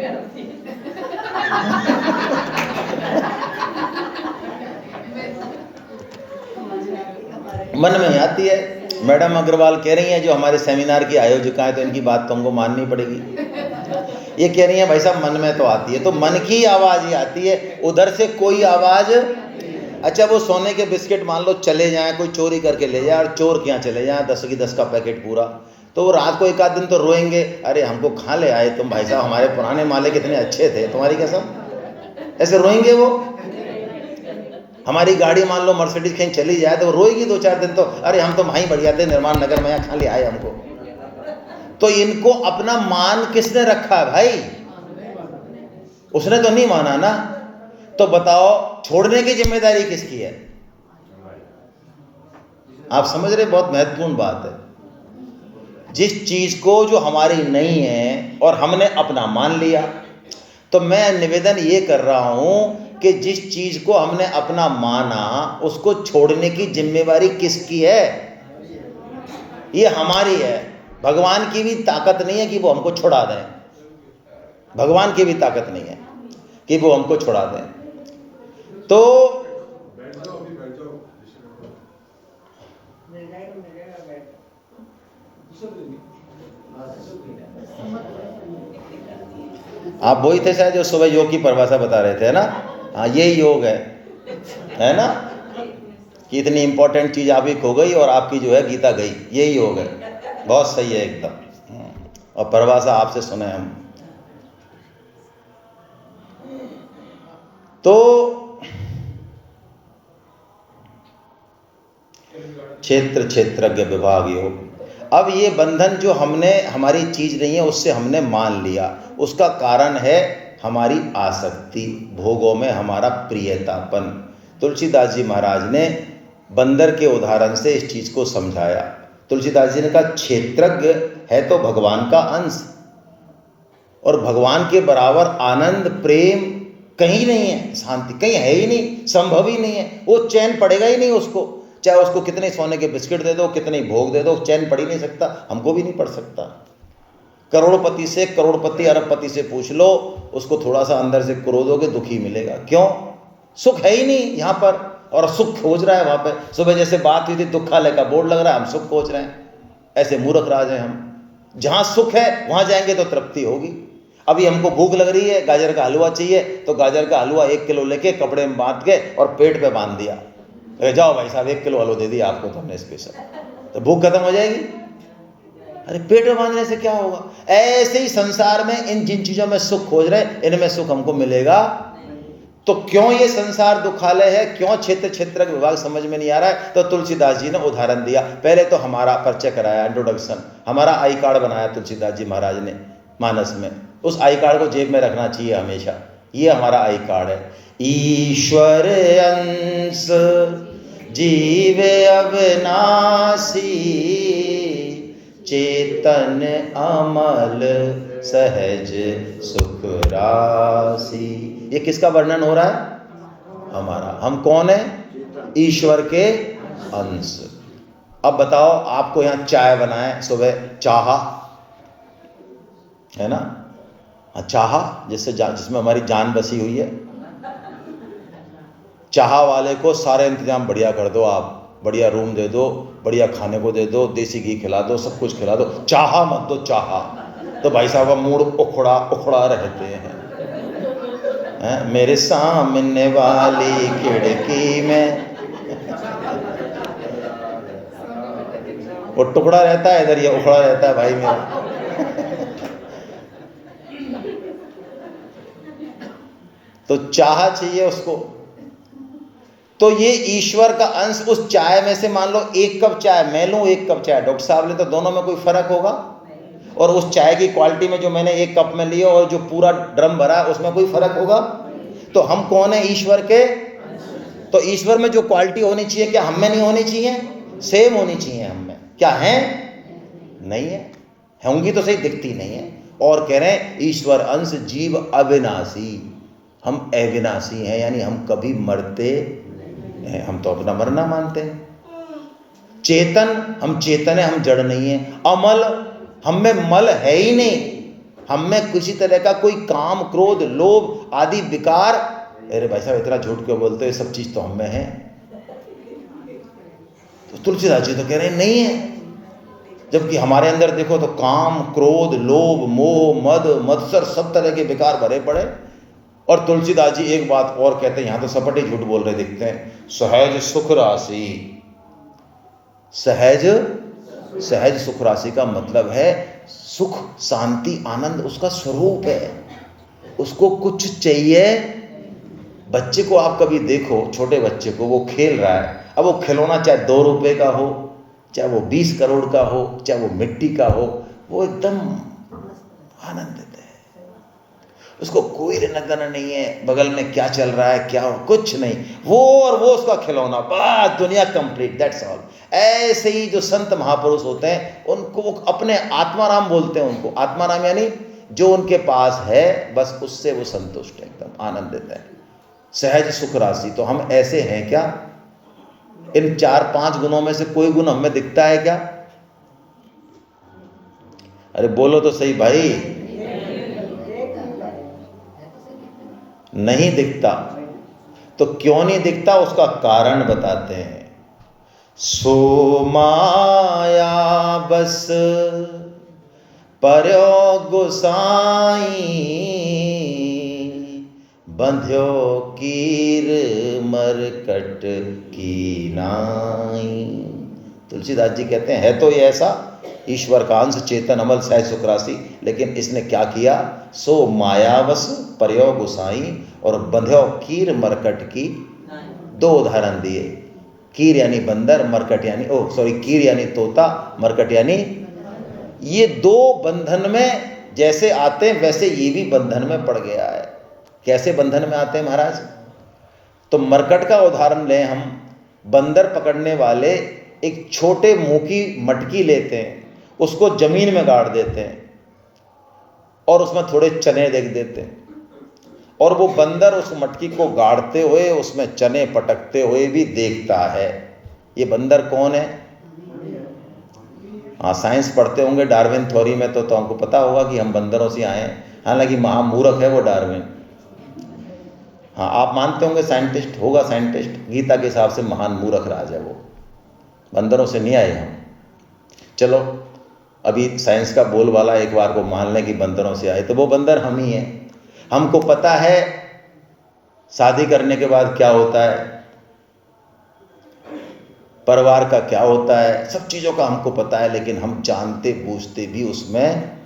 में आती है। मैडम अग्रवाल कह रही हैं, जो हमारे सेमिनार की आयोजिका हैं, तो इनकी बात तो हमको माननी पड़ेगी। ये कह रही हैं भाई साहब मन में तो आती है, तो मन की आवाज़ ही आती है, उधर से कोई आवाज़। अच्छा वो सोने के बिस्किट मान लो चले जाएं, कोई चोरी करके ले जाए, और चोर क्या चले जाएं 10 की 10 का पैकेट पूरा, तो वो रात को एक आध दिन तो रोएंगे, अरे हमको कहाँ ले आए तुम भाई साहब, हमारे पुराने माले कितने अच्छे थे, तुम्हारी कसम, ऐसे रोएंगे वो। हमारी गाड़ी मान लो मर्सिडीज कहीं चली जाए तो वो रोएगी 2-4 दिन, तो अरे हम तो वहीं बढ़िया थे निर्माण नगर में, यहाँ कहाँ ले आए हमको। तो इनको अपना मान किसने रखा है भाई? उसने तो नहीं माना ना। तो बताओ छोड़ने की जिम्मेदारी किसकी है? आप समझ रहे? बहुत महत्वपूर्ण बात है। जिस चीज को जो हमारी नहीं है और हमने अपना मान लिया, तो मैं निवेदन ये कर रहा हूं कि जिस चीज को हमने अपना माना, उसको छोड़ने की जिम्मेवारी किसकी है? ये हमारी है। भगवान की भी ताकत नहीं है कि वो हमको छुड़ा दें। भगवान की भी ताकत नहीं है कि वो हमको छुड़ा दें। तो आप वही थे शायद जो सुबह योग की परिभाषा बता रहे थे, है ना? हाँ, यही योग है ना? कि इतनी इंपॉर्टेंट चीज आप ही खो गई और आपकी जो है गीता गई, यही योग है। बहुत सही है एकदम। और परिभाषा आपसे सुने हम। तो क्षेत्र क्षेत्रज्ञ विभाग योग। अब ये बंधन जो हमने, हमारी चीज नहीं है, उससे हमने मान लिया, उसका कारण है हमारी आसक्ति, भोगों में हमारा प्रियतापन। तुलसीदास जी महाराज ने बंदर के उदाहरण से इस चीज को समझाया। तुलसीदास जी ने कहा क्षेत्रज्ञ है तो भगवान का अंश, और भगवान के बराबर आनंद प्रेम कहीं नहीं है, शांति कहीं है ही नहीं, संभव ही नहीं है। वो चैन पड़ेगा ही नहीं उसको, चाहे उसको कितने सोने के बिस्किट दे दो, कितने भोग दे दो, चैन पड़ ही नहीं सकता, हमको भी नहीं पड़ सकता। करोड़पति से, करोड़पति अरबपति से पूछ लो, उसको थोड़ा सा अंदर से क्रोधोगे दुखी मिलेगा। क्यों? सुख है ही नहीं यहाँ पर, और सुख खोज रहा है वहाँ पे। सुबह जैसे बात हुई थी दुखालय का बोर्ड लग रहा है, हम सुख खोज रहे हैं। ऐसे मूर्ख राज हैं हम। जहाँ सुख है वहाँ जाएंगे तो तृप्ति होगी। अभी हमको भूख लग रही है, गाजर का हलवा चाहिए, तो गाजर का हलवा 1 किलो लेके कपड़े में बांध के और पेट पे बांध दिया, जाओ भाई साहब 1 किलो हलवा दे दिया आपको तो हमने स्पेशल, तो भूख खत्म हो जाएगी। अरे पेट में बांधने से क्या होगा? ऐसे ही संसार में इन जिन चीजों में सुख खोज रहे, इनमें सुख हमको मिलेगा। तो क्यों ये संसार दुखालय है, क्यों क्षेत्र क्षेत्र का विभाग समझ में नहीं आ रहा है? तो तुलसीदास जी ने उदाहरण दिया। पहले तो हमारा परिचय कराया, इंट्रोडक्शन, हमारा आई कार्ड बनाया तुलसीदास जी महाराज ने मानस में। उस आई कार्ड को जेब में रखना चाहिए हमेशा। ये हमारा आई कार्ड है। ईश्वर अंश जीव अविनाशी, चेतन अमल सहज सुख राशि। ये किसका वर्णन हो रहा है? हमारा। हम कौन है? ईश्वर के अंश। अब बताओ, आपको यहाँ चाय बनाए सुबह, चाहा है ना, चाहा जिसमें हमारी जान बसी हुई है। चाहा वाले को सारे इंतजाम बढ़िया कर दो, आप बढ़िया रूम दे दो, बढ़िया खाने को दे दो, देसी घी खिला दो, सब कुछ खिला दो, चाहा मत दो चाहा, तो भाई साहब का मूड उखड़ा उखड़ा रहते हैं। मेरे सामने वाली खिड़की में वो टुकड़ा रहता है, इधर ये उखड़ा रहता है भाई मेरा। तो चाह चाहिए उसको। तो ये ईश्वर का अंश उस चाय में से, मान लो 1 कप चाय मैं लूं, 1 कप चाय डॉक्टर साहब ले, तो दोनों में कोई फर्क होगा? और उस चाय की क्वालिटी में जो मैंने 1 कप में लिया और जो पूरा ड्रम भरा है उसमें कोई फर्क होगा? तो हम कौन है? ईश्वर के। तो ईश्वर में जो क्वालिटी होनी चाहिए, क्या हम में नहीं होनी चाहिए? सेम होनी चाहिए हम में। क्या है? नहीं है। होंगी तो सही, दिखती नहीं है। और कह रहे हैं ईश्वर अंश जीव अविनाशी, हम अविनाशी हैं, यानी हम कभी मरते हैं, हम तो अपना मरना मानते हैं। चेतन, हम चेतन है, हम जड़ नहीं है। अमल, हम में मल है ही नहीं, हम में किसी तरह का कोई काम क्रोध लोभ आदि विकार। अरे भाई साहब इतना झूठ क्यों बोलते हो, ये सब चीज तो हम में है। तो तुलसीदास जी तो कह रहे हैं नहीं है, जबकि हमारे अंदर देखो तो काम क्रोध लोभ मोह मद मत्सर सब तरह के विकार भरे पड़े। और तुलसीदास जी एक बात और कहते हैं, यहां तो सपटे झूठ बोल रहे दिखते हैं, सहज सुख राशि। सहज सुख राशि का मतलब है सुख शांति आनंद उसका स्वरूप है, उसको कुछ चाहिए। बच्चे को आप कभी देखो, छोटे बच्चे को, वो खेल रहा है, अब वो खिलौना चाहे 2 रुपए का हो, चाहे वो 20 करोड़ का हो, चाहे वो मिट्टी का हो, वो एकदम आनंदित है। उसको कोई नजर नहीं है बगल में क्या चल रहा है, क्या हो, कुछ नहीं, वो और वो उसका खिलौना, बस दुनिया कंप्लीट, दैट्स ऑल। ऐसे ही जो संत महापुरुष होते हैं उनको वो अपने आत्माराम बोलते हैं। उनको आत्माराम यानी जो उनके पास है बस उससे वो संतुष्ट है, एकदम आनंदित है। सहज सुख राशि, तो हम ऐसे हैं क्या? इन 4-5 गुणों में से कोई गुण हमें दिखता है क्या? अरे बोलो तो सही भाई, नहीं दिखता। तो क्यों नहीं दिखता, उसका कारण बताते हैं। सो माया बस पर्यो गोसाई, बंध्यो कीर मरकट की नाई। तुलसीदास जी कहते हैं है तो ये ऐसा, ईश्वर का अंश चेतन अमल सहज सुख राशि, लेकिन इसने क्या किया? सो मायावश पर्यो गोसाई और बंध्यो कीर मरकट की। 2 उदाहरण दिए, कीर यानी बंदर, मरकट यानी कीर यानी तोता, मरकट यानी, ये 2 बंधन में जैसे आते हैं वैसे ये भी बंधन में पड़ गया है। कैसे बंधन में आते हैं महाराज? तो मरकट का उदाहरण लें हम। बंदर पकड़ने वाले एक छोटे मुंह की मटकी लेते हैं, उसको जमीन में गाड़ देते हैं और उसमें थोड़े चने देख देते हैं, और वो बंदर उस मटकी को गाड़ते हुए उसमें चने पटकते हुए भी देखता है। ये बंदर कौन है? हाँ, साइंस पढ़ते होंगे डार्विन थ्योरी में, तो हमको पता होगा कि हम बंदरों से आए हैं। हालांकि महामूर्ख है वो डार्विन। हाँ, आप मानते होंगे साइंटिस्ट होगा, साइंटिस्ट गीता के हिसाब से महान मूर्ख राज है वो। बंदरों से नहीं आए हम। चलो अभी साइंस का बोलबाला एक बार को मान लें कि बंदरों से आए, तो वो बंदर हम ही हैं। हमको पता है शादी करने के बाद क्या होता है, परिवार का क्या होता है, सब चीज़ों का हमको पता है, लेकिन हम जानते बूझते भी उसमें।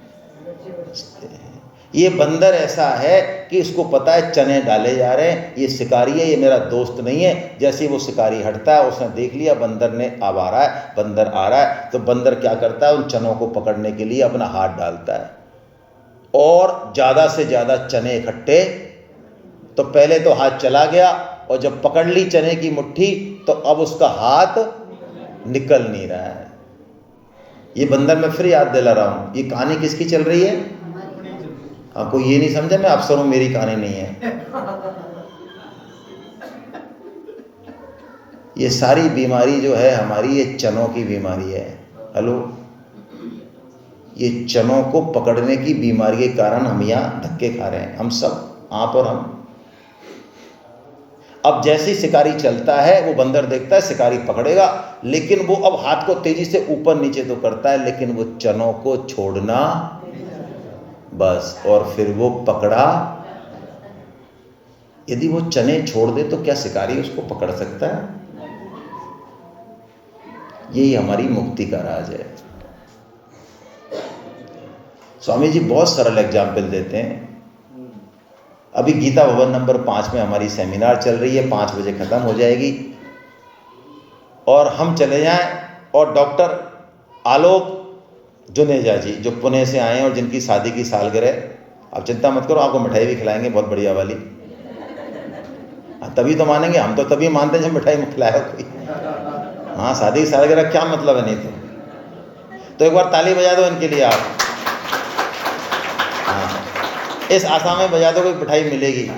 ये बंदर ऐसा है कि इसको पता है चने डाले जा रहे हैं, ये शिकारी है, ये मेरा दोस्त नहीं है। जैसे ही वो शिकारी हटता है, उसने देख लिया बंदर ने अब आ रहा है, बंदर आ रहा है, तो बंदर क्या करता है, उन चनों को पकड़ने के लिए अपना हाथ डालता है और ज़्यादा से ज़्यादा चने इकट्ठे। तो पहले तो हाथ चला गया, और जब पकड़ ली चने की मुट्ठी तो अब उसका हाथ निकल नहीं रहा है। ये बंदर मैं फिर याद दिला रहा हूँ, ये कहानी किसकी चल रही है? आपको ये नहीं समझा मैं अफसर हूं, मेरी कहानी नहीं है। ये सारी बीमारी जो है हमारी, ये चनों की बीमारी है। हेलो, ये चनों को पकड़ने की बीमारी के कारण हम यहाँ धक्के खा रहे हैं, हम सब, आप और हम। अब जैसे ही शिकारी चलता है, वो बंदर देखता है शिकारी पकड़ेगा, लेकिन वो अब हाथ को तेजी से ऊपर नीचे तो करता है, लेकिन वो चनों को छोड़ना बस, और फिर वो पकड़ा। यदि वो चने छोड़ दे तो क्या शिकारी उसको पकड़ सकता है? यही हमारी मुक्ति का राज है। स्वामी जी बहुत सरल एग्जाम्पल देते हैं। अभी गीता भवन नंबर 5 में हमारी सेमिनार चल रही है, 5 बजे खत्म हो जाएगी, और हम चले जाएं और डॉक्टर आलोक जुनेजा जी जो पुणे से आए हैं और जिनकी शादी की सालगिरह, आप चिंता मत करो, आपको मिठाई भी खिलाएंगे बहुत बढ़िया वाली। तभी तो मानेंगे, हम तो तभी मानते हैं जब मिठाई खिलाया कोई। हाँ, शादी की सालगिरह क्या मतलब है, नहीं तो एक बार ताली बजा दो इनके लिए आप। हाँ, इस आशा में बजा दो कोई मिठाई मिलेगी।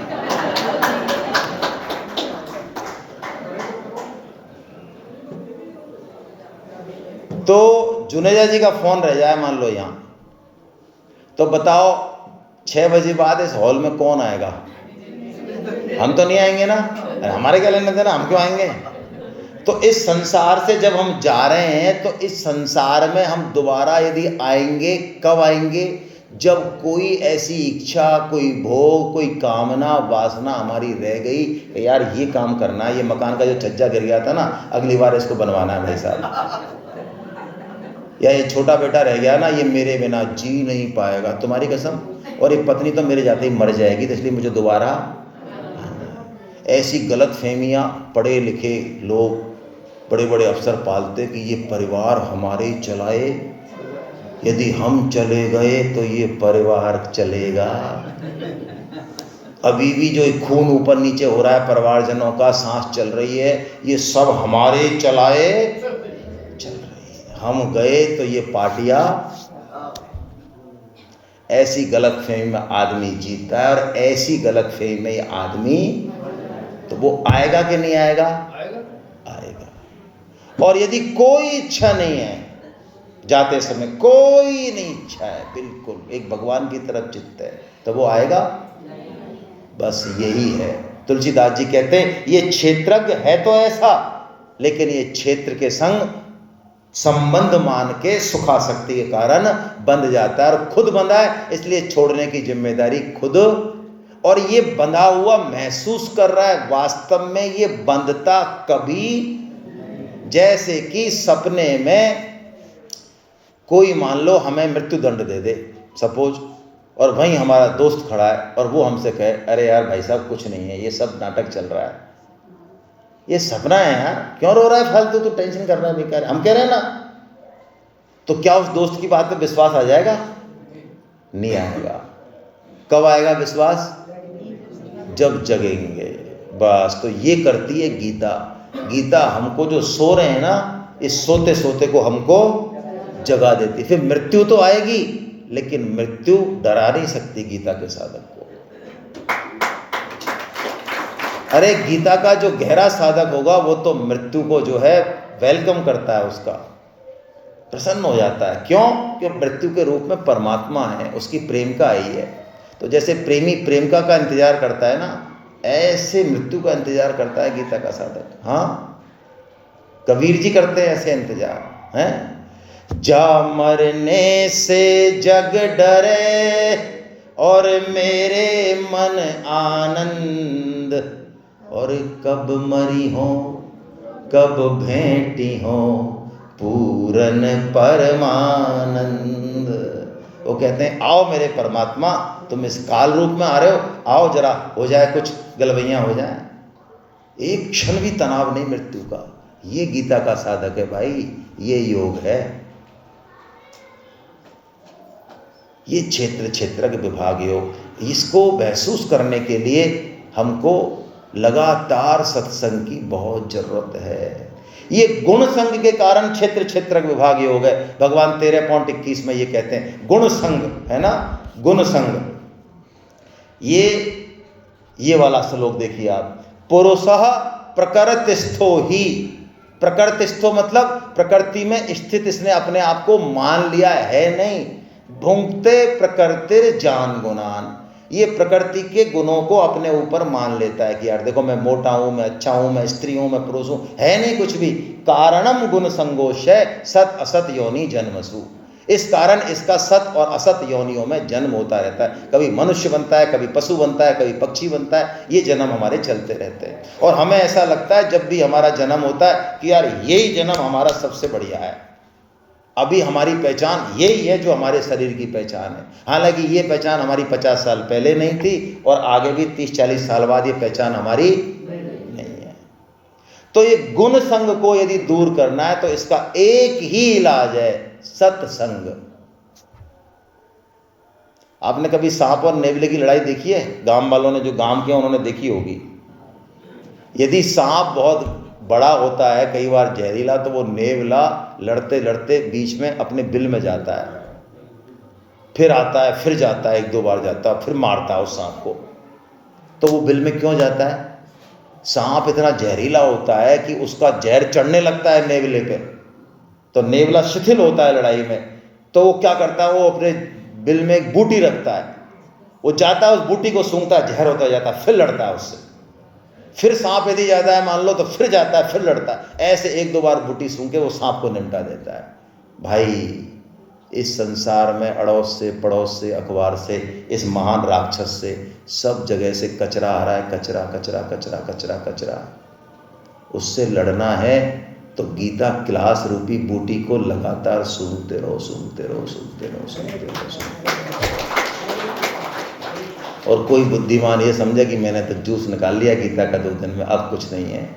तो जुनेजा जी का फोन रह जाए मान लो यहाँ, तो बताओ 6 बजे बाद इस हॉल में कौन आएगा? हम तो नहीं आएंगे ना, हमारे क्या लेने देना, हम क्यों आएंगे? तो इस संसार से जब हम जा रहे हैं, तो इस संसार में हम दोबारा यदि आएंगे, कब आएंगे? जब कोई ऐसी इच्छा, कोई भोग, कोई कामना, वासना हमारी रह गई कि यार ये काम करना है, ये मकान का जो छज्जा गिर गया था ना, अगली बार इसको बनवाना है भाई साहब, या ये छोटा बेटा रह गया ना, ये मेरे बिना जी नहीं पाएगा, तुम्हारी कसम, और एक पत्नी तो मेरे जाते ही मर जाएगी, तो इसलिए मुझे दोबारा। ऐसी गलत फहमियाँ पढ़े लिखे लोग, बड़े बड़े अफसर पालते कि ये परिवार हमारे ही चलाए, यदि हम चले गए तो ये परिवार चलेगा। अभी भी जो खून ऊपर नीचे हो रहा है परिवारजनों का, सांस चल रही है, ये सब हमारे चलाए चल रही है, हम गए तो ये पार्टियां। ऐसी गलत फहमी में आदमी जीतता है, और ऐसी गलत फहमी में ये आदमी, तो वो आएगा कि नहीं आएगा? आएगा। और यदि कोई इच्छा नहीं है जाते समय, कोई नहीं इच्छा है, बिल्कुल एक भगवान की तरफ चित्त है, तो वो आएगा। बस यही है। तुलसीदास जी कहते हैं ये क्षेत्रज्ञ है तो ऐसा, लेकिन ये क्षेत्र के संग संबंध मान के सुखासक्ति के कारण बंध जाता है, और खुद बंधा है इसलिए छोड़ने की जिम्मेदारी खुद। और ये बंधा हुआ महसूस कर रहा है, वास्तव में ये बंधता कभी, जैसे कि सपने में कोई मान लो हमें मृत्यु दंड दे दे सपोज, और वहीं हमारा दोस्त खड़ा है और वो हमसे कहे अरे यार भाई साहब कुछ नहीं है, ये सब नाटक चल रहा है, ये सपना है यार, क्यों रो रहा है फालतू, तू टेंशन कर रहा है बेकार, हम कह रहे हैं ना, तो क्या उस दोस्त की बात पे विश्वास आ जाएगा? नहीं आएगा। कब आएगा विश्वास? जब जगेंगे। बस, तो ये करती है गीता। गीता हमको जो सो रहे हैं ना, इस सोते सोते को हमको जगा देती। फिर मृत्यु तो आएगी, लेकिन मृत्यु डरा नहीं सकती गीता के साधक को। अरे गीता का जो गहरा साधक होगा वो तो मृत्यु को जो है वेलकम करता है, उसका प्रसन्न हो जाता है। क्यों? कि मृत्यु के रूप में परमात्मा है, उसकी प्रेमिका आई है। तो जैसे प्रेमी प्रेमिका का इंतजार करता है ना, ऐसे मृत्यु का इंतजार करता है गीता का साधक। हाँ, कबीर जी करते हैं ऐसे इंतजार हैं। जा मरने से जग डरे और मेरे मन आनंद, और कब मरी हो कब भेंटी हो पूरन परमानंद। वो कहते हैं आओ मेरे परमात्मा, तुम इस काल रूप में आ रहे हो, आओ जरा हो जाए कुछ गलवैयाँ हो जाए। एक क्षण भी तनाव नहीं मृत्यु का। ये गीता का साधक है भाई, ये योग है। ये क्षेत्र क्षेत्रज्ञ विभाग योग, इसको महसूस करने के लिए हमको लगातार सत्संग की बहुत जरूरत है। ये गुण संग के कारण क्षेत्र क्षेत्रज्ञ विभाग योग है। भगवान 13.21 में ये कहते हैं गुण संग, है ना, गुण संग। ये वाला श्लोक देखिए आप, पुरुषः प्रकृतिस्थो ही। प्रकृतिस्थो मतलब प्रकृति में स्थित इसने अपने आप को मान लिया है नहीं। भुंक्ते प्रकृतिर जान गुणान, ये प्रकृति के गुणों को अपने ऊपर मान लेता है कि यार देखो मैं मोटा हूं, मैं अच्छा हूं, मैं स्त्री हूं, मैं पुरुष हूं, है नहीं कुछ भी। कारणम गुण संगोष्य सत असत योनि जन्मसु। इस कारण इसका सत और असत योनियों में जन्म होता रहता है। कभी मनुष्य बनता है, कभी पशु बनता है, कभी पक्षी बनता है। ये जन्म हमारे चलते रहते हैं और हमें ऐसा लगता है जब भी हमारा जन्म होता है कि यार यही जन्म हमारा सबसे बढ़िया है, अभी हमारी पहचान यही है जो हमारे शरीर की पहचान है। हालांकि ये पहचान हमारी 50 साल पहले नहीं थी और आगे भी 30-40 साल बाद ये पहचान हमारी नहीं है। तो ये गुण संग को यदि दूर करना है तो इसका एक ही इलाज है, सत्संग। आपने कभी सांप और नेवले की लड़ाई देखी है? गांव वालों ने, जो गांव के उन्होंने देखी होगी। यदि सांप बहुत बड़ा होता है, कई बार जहरीला, तो वो नेवला लड़ते लड़ते बीच में अपने बिल में जाता है, फिर आता है, फिर जाता है, 1-2 बार जाता है, फिर मारता है उस सांप को। तो वो बिल में क्यों जाता है? सांप इतना जहरीला होता है कि उसका जहर चढ़ने लगता है नेवले पे, तो नेवला शिथिल होता है लड़ाई में। तो वो क्या करता है, वो अपने बिल में एक बूटी रखता है, वो जाता है, उस बूटी को सूंघता है, जहर होता जाता है, फिर लड़ता है उससे। फिर सांप यदि ज्यादा है मान लो तो फिर जाता है, फिर लड़ता है। ऐसे 1-2 बार बूटी सूंघ के वो सांप को निपटा देता है। भाई इस संसार में अड़ोस से, पड़ोस से, अखबार से, इस महान राक्षस से, सब जगह से कचरा आ रहा है, कचरा कचरा कचरा कचरा कचरा। उससे लड़ना है तो गीता क्लास रूपी बूटी को लगातार सूंघते रहो, सूंघते रहो, सूंघते रहो, सूंघते रहो, सूंघते रहो। और कोई बुद्धिमान ये समझे कि मैंने तो जूस निकाल लिया गीता का 2 दिन में, अब कुछ नहीं है।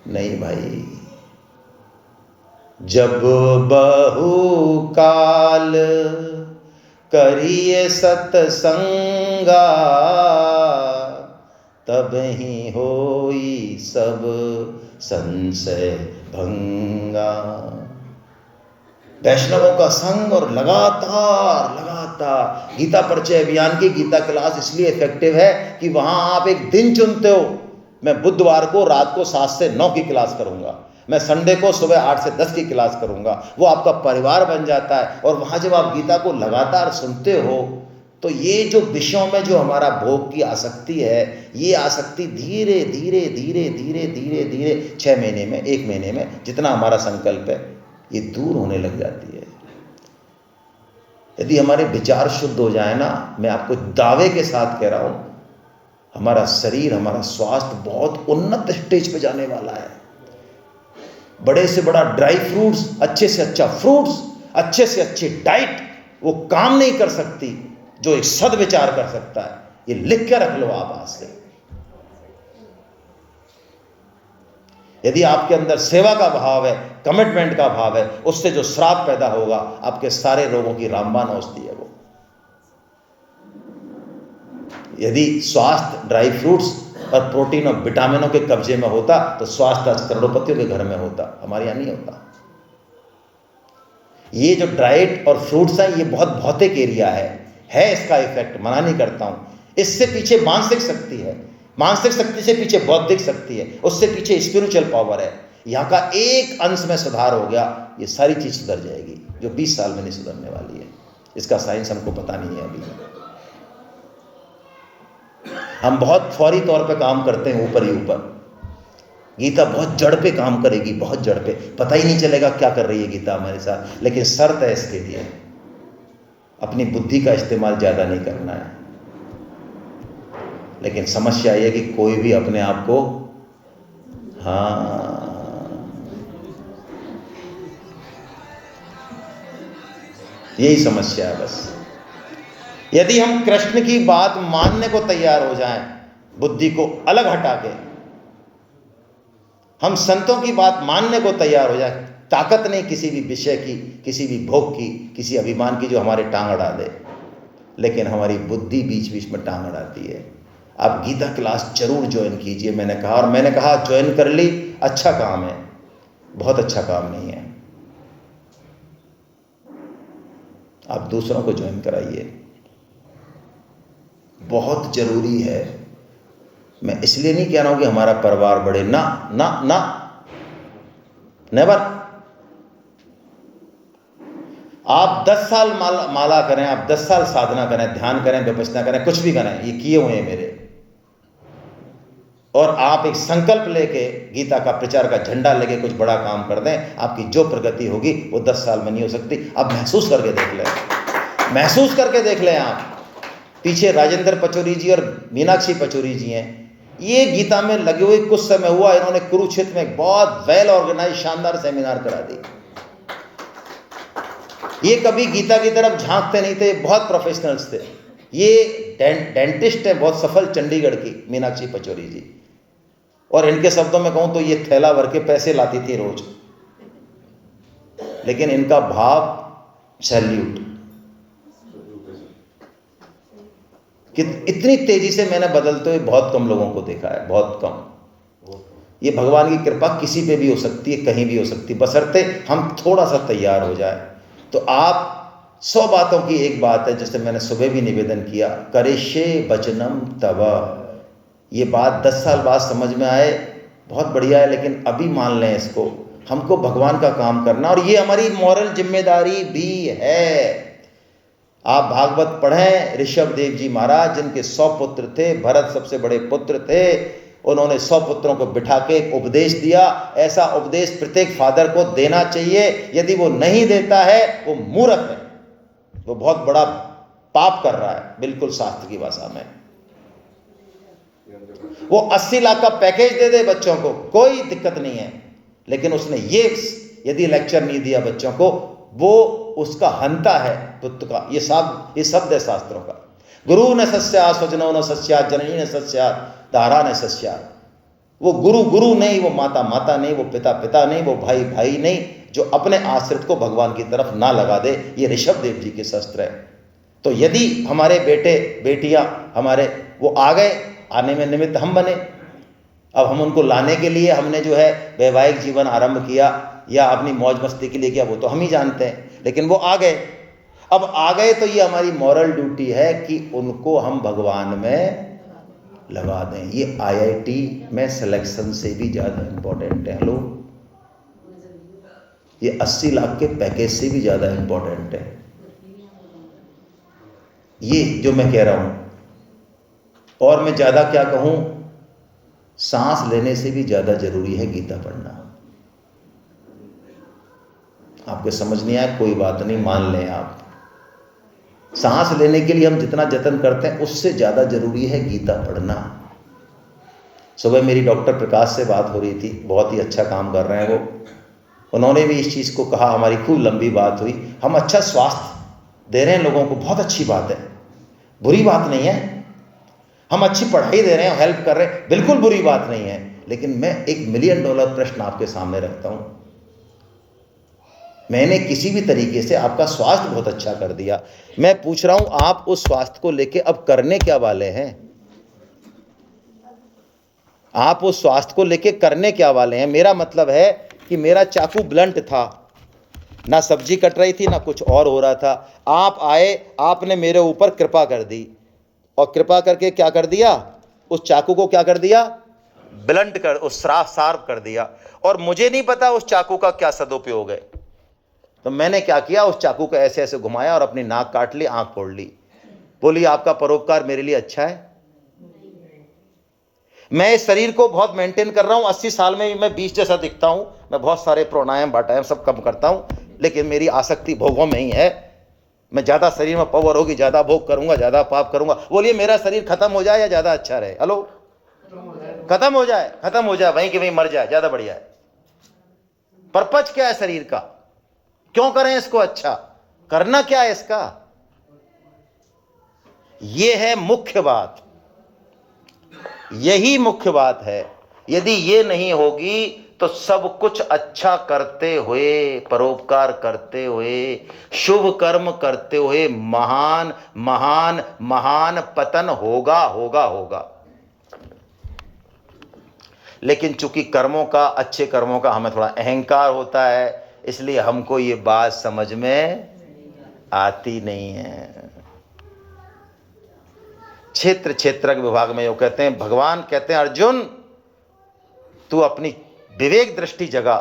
नहीं भाई, जब बहुकाल करिए सत्संगा तब ही होई सब संशय भंगा। वैष्णवों का संग और लगातार गीता परिचय अभियान की गीता क्लास इसलिए इफेक्टिव है कि वहां आप एक दिन चुनते हो। मैं बुधवार को रात को 7 से 9 की क्लास करूंगा, मैं संडे को सुबह 8 से 10 की क्लास करूंगा। वो आपका परिवार बन जाता है। और वहां जब आप गीता को लगातार सुनते हो तो ये जो विषयों में जो हमारा भोग की आसक्ति है, ये आसक्ति धीरे धीरे धीरे धीरे धीरे धीरे 6 महीने में, 1 महीने में, जितना हमारा संकल्प है, ये दूर होने लग जाती है। यदि हमारे विचार शुद्ध हो जाए ना, मैं आपको दावे के साथ कह रहा हूं, हमारा शरीर, हमारा स्वास्थ्य बहुत उन्नत स्टेज पे जाने वाला है। बड़े से बड़ा ड्राई फ्रूट्स, अच्छे से अच्छा फ्रूट्स, अच्छे से अच्छी डाइट वो काम नहीं कर सकती जो एक सद्विचार कर सकता है। ये लिख के रख लो आप आज से। यदि आपके अंदर सेवा का भाव है, कमिटमेंट का भाव है, उससे जो श्राप पैदा होगा, आपके सारे रोगों की रामबाण औषधि है वो। यदि स्वास्थ्य ड्राई फ्रूट्स और प्रोटीन और विटामिनों के कब्जे में होता तो स्वास्थ्य आज करोड़पतियों के घर में होता, हमारे यहाँ नहीं होता। ये जो डाइट और फ्रूट्स हैं ये बहुत भौतिक एरिया है इसका इफेक्ट, मना नहीं करता हूँ। इससे पीछे मानसिक शक्ति है, मानसिक शक्ति से पीछे बौद्धिक शक्ति है, उससे पीछे स्पिरिचुअल पावर है। यहाँ का एक अंश में सुधार हो गया, ये सारी चीज़ सुधर जाएगी जो 20 साल में नहीं सुधरने वाली है। इसका साइंस हमको पता नहीं है अभी। हम बहुत फौरी तौर पे काम करते हैं, ऊपर ही ऊपर। गीता बहुत जड़ पे काम करेगी, बहुत जड़ पे, पता ही नहीं चलेगा क्या कर रही है गीता हमारे साथ। लेकिन शर्त है इसके लिए, अपनी बुद्धि का इस्तेमाल ज़्यादा नहीं करना है। लेकिन समस्या ये कि कोई भी अपने आप को, हाँ, यही समस्या है बस। यदि हम कृष्ण की बात मानने को तैयार हो जाएं, बुद्धि को अलग हटा के हम संतों की बात मानने को तैयार हो जाए, ताकत नहीं किसी भी विषय की, किसी भी भोग की, किसी अभिमान की जो हमारे टांग अड़ा दे। लेकिन हमारी बुद्धि बीच बीच में टांग अड़ाती है। आप गीता क्लास जरूर ज्वाइन कीजिए, मैंने कहा, और मैंने कहा ज्वाइन कर ली, अच्छा काम है, बहुत अच्छा काम नहीं है। आप दूसरों को ज्वाइन कराइए, बहुत जरूरी है। मैं इसलिए नहीं कह रहा हूं कि हमारा परिवार बढ़े, ना ना ना, नेवर। आप 10 साल माला करें, आप 10 साल साधना करें, ध्यान करें, विपश्यना करें, कुछ भी करें, ये किए हुए हैं मेरे, और आप एक संकल्प लेके गीता का प्रचार का झंडा लेके कुछ बड़ा काम कर दें, आपकी जो प्रगति होगी वो 10 साल में नहीं हो सकती। आप महसूस करके देख लें, महसूस करके देख लें। आप पीछे राजेंद्र पचौरी जी और मीनाक्षी पचौरी जी हैं, ये गीता में लगे हुए कुछ समय हुआ, इन्होंने कुरुक्षेत्र में एक बहुत वेल ऑर्गेनाइज शानदार सेमिनार करा दी। ये कभी गीता की तरफ झांकते नहीं थे, बहुत प्रोफेशनल्स थे। ये डेंटिस्ट है, बहुत सफल, चंडीगढ़ की मीनाक्षी पचौरी जी, और इनके शब्दों में कहूं तो ये थैला भर के पैसे लाती थी रोज। लेकिन इनका भाव सैल्यूट, कि इतनी तेजी से मैंने बदलते हुए बहुत कम लोगों को देखा है, बहुत कम। ये भगवान की कृपा किसी पे भी हो सकती है, कहीं भी हो सकती है, बशर्ते हम थोड़ा सा तैयार हो जाए। तो आप 100 बातों की एक बात है, जैसे मैंने सुबह भी निवेदन किया, करिष्ये वचनम तव। ये बात 10 साल बाद समझ में आए, बहुत बढ़िया है, लेकिन अभी मान लें इसको, हमको भगवान का काम करना, और ये हमारी मॉरल जिम्मेदारी भी है। आप भागवत पढ़ें, ऋषभ देव जी महाराज जिनके 100 पुत्र थे, भरत सबसे बड़े पुत्र थे, उन्होंने 100 पुत्रों को बिठा के एक उपदेश दिया। ऐसा उपदेश प्रत्येक फादर को देना चाहिए। यदि वो नहीं देता है वो मूर्ख है, वो बहुत बड़ा पाप कर रहा है, बिल्कुल शास्त्र की भाषा में। वो 80 लाख का पैकेज दे दे बच्चों को, कोई दिक्कत नहीं है, लेकिन उसने ये यदि लेक्चर नहीं दिया बच्चों को, वो उसका हंता है पुत्र का। ये शब्द है शास्त्रों का। गुरु न सस्यात्, स्वजनो न सस्यात्, जननी न सस्यात्, दारा न सस्यात्। वो गुरु नहीं, वो माता नहीं, वो पिता नहीं, वो भाई नहीं, जो अपने आश्रित को भगवान की तरफ ना लगा दे। ये ऋषभ देव जी के शस्त्र है। तो यदि हमारे बेटे बेटियां हमारे वो आ गए, आने में निमित्त हम बने, अब हम उनको लाने के लिए हमने जो है वैवाहिक जीवन आरंभ किया या अपनी मौज मस्ती के लिए किया, वो तो हम ही जानते हैं, लेकिन वो आ गए। अब आ गए तो ये हमारी मॉरल ड्यूटी है कि उनको हम भगवान में लगा दें। ये IIT में सिलेक्शन से भी ज़्यादा इम्पोर्टेंट है। हेलो, ये 80 लाख के पैकेज से भी ज़्यादा इम्पोर्टेंट है। ये जो मैं कह रहा हूँ, और मैं ज़्यादा क्या कहूँ, सांस लेने से भी ज़्यादा जरूरी है गीता पढ़ना। आपके समझ नहीं आया, कोई बात नहीं, मान लें आप। सांस लेने के लिए हम जितना जतन करते हैं उससे ज़्यादा जरूरी है गीता पढ़ना। सुबह मेरी डॉक्टर प्रकाश से बात हो रही थी, बहुत ही अच्छा काम कर रहे हैं वो। उन्होंने भी इस चीज़ को कहा, हमारी खूब लंबी बात हुई। हम अच्छा स्वास्थ्य दे रहे हैं लोगों को, बहुत अच्छी बात है, बुरी बात नहीं है। हम अच्छी पढ़ाई दे रहे हैं, हेल्प कर रहे हैं, बिल्कुल बुरी बात नहीं है। लेकिन मैं एक $1 मिलियन प्रश्न आपके सामने रखता हूँ। मैंने किसी भी तरीके से आपका स्वास्थ्य बहुत अच्छा कर दिया, मैं पूछ रहा हूँ आप उस स्वास्थ्य को लेके अब करने क्या वाले हैं? आप उस स्वास्थ्य को लेके करने क्या वाले हैं। मेरा मतलब है कि मेरा चाकू ब्लंट था, ना सब्जी कट रही थी ना कुछ और हो रहा था। आप आए, आपने मेरे ऊपर कृपा कर दी, और कृपा करके क्या कर दिया, उस चाकू को क्या कर दिया, ब्लंट कर, उस शार्प कर दिया। और मुझे नहीं पता उस चाकू का क्या सदुपयोग है। तो मैंने क्या किया, उस चाकू को ऐसे ऐसे घुमाया और अपनी नाक काट ली, आंख फोड़ ली। बोली आपका परोपकार मेरे लिए अच्छा है। मैं इस शरीर को बहुत मेंटेन कर रहा हूं, 80 साल में भी मैं 20 जैसा दिखता हूं। मैं बहुत सारे प्राणायाम बाटायाम सब कम करता हूं, लेकिन मेरी आसक्ति भोगों में ही है। मैं ज्यादा शरीर में पावर होगी, ज्यादा भोग करूंगा, ज्यादा पाप करूंगा। बोलिए मेरा शरीर खत्म हो जाए या ज्यादा अच्छा रहे। हेलो, खत्म हो जाए, खत्म हो जाए, वहीं के वहीं मर जाए, ज्यादा बढ़िया है। पर्पज क्या है शरीर का, क्यों करें इसको, अच्छा करना क्या है इसका, यह है मुख्य बात, यही मुख्य बात है। यदि ये नहीं होगी तो सब कुछ अच्छा करते हुए, परोपकार करते हुए, शुभ कर्म करते हुए महान महान महान पतन होगा होगा होगा। लेकिन चूंकि कर्मों का, अच्छे कर्मों का हमें थोड़ा अहंकार होता है, इसलिए हमको ये बात समझ में आती नहीं है। क्षेत्र क्षेत्रज्ञ विभाग में यो कहते हैं, भगवान कहते हैं अर्जुन तू अपनी विवेक दृष्टि जगा,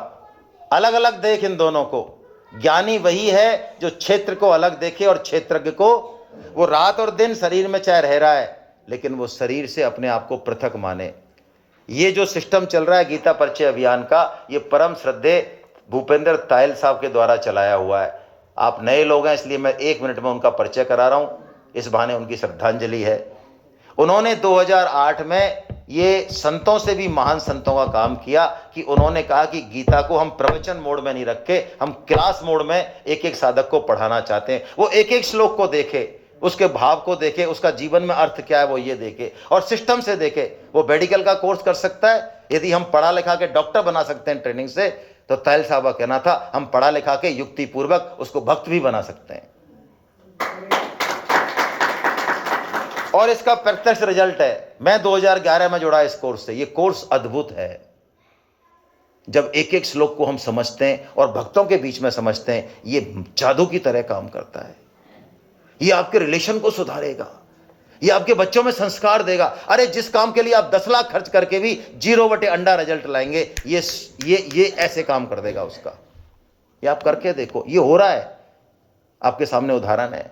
अलग अलग देख इन दोनों को। ज्ञानी वही है जो क्षेत्र को अलग देखे और क्षेत्रज्ञ को, वो रात और दिन शरीर में चाहे रह रहा है लेकिन वो शरीर से अपने आप को पृथक माने। ये जो सिस्टम चल रहा है गीता परिचय अभियान का, ये परम श्रद्धेय भूपेंद्र तायल साहब के द्वारा चलाया हुआ है। आप नए लोग हैं इसलिए मैं 1 मिनट में उनका परिचय करा रहा हूं, इस बहाने उनकी श्रद्धांजलि है। उन्होंने 2008 में ये संतों से भी महान संतों का काम किया कि उन्होंने कहा कि गीता को हम प्रवचन मोड में नहीं रखे, हम क्लास मोड में एक एक साधक को पढ़ाना चाहते हैं। वो एक एक श्लोक को देखे, उसके भाव को देखे, उसका जीवन में अर्थ क्या है वो ये देखे और सिस्टम से देखे। वो मेडिकल का कोर्स कर सकता है, यदि हम पढ़ा लिखा के डॉक्टर बना सकते हैं ट्रेनिंग से, तो तायल साहब का कहना था हम पढ़ा लिखा के युक्ति पूर्वक उसको भक्त भी बना सकते हैं। और इसका प्रत्यक्ष रिजल्ट है। मैं 2011 में जुड़ा इस कोर्स से। ये कोर्स अद्भुत है। जब एक एक श्लोक को हम समझते हैं और भक्तों के बीच में समझते हैं, ये जादू की तरह काम करता है। ये आपके रिलेशन को सुधारेगा, ये आपके बच्चों में संस्कार देगा। अरे जिस काम के लिए आप 10 लाख खर्च करके भी 0/अंडा रिजल्ट लाएंगे, ये ऐसे काम कर देगा उसका। ये आप करके देखो, ये हो रहा है, आपके सामने उदाहरण है।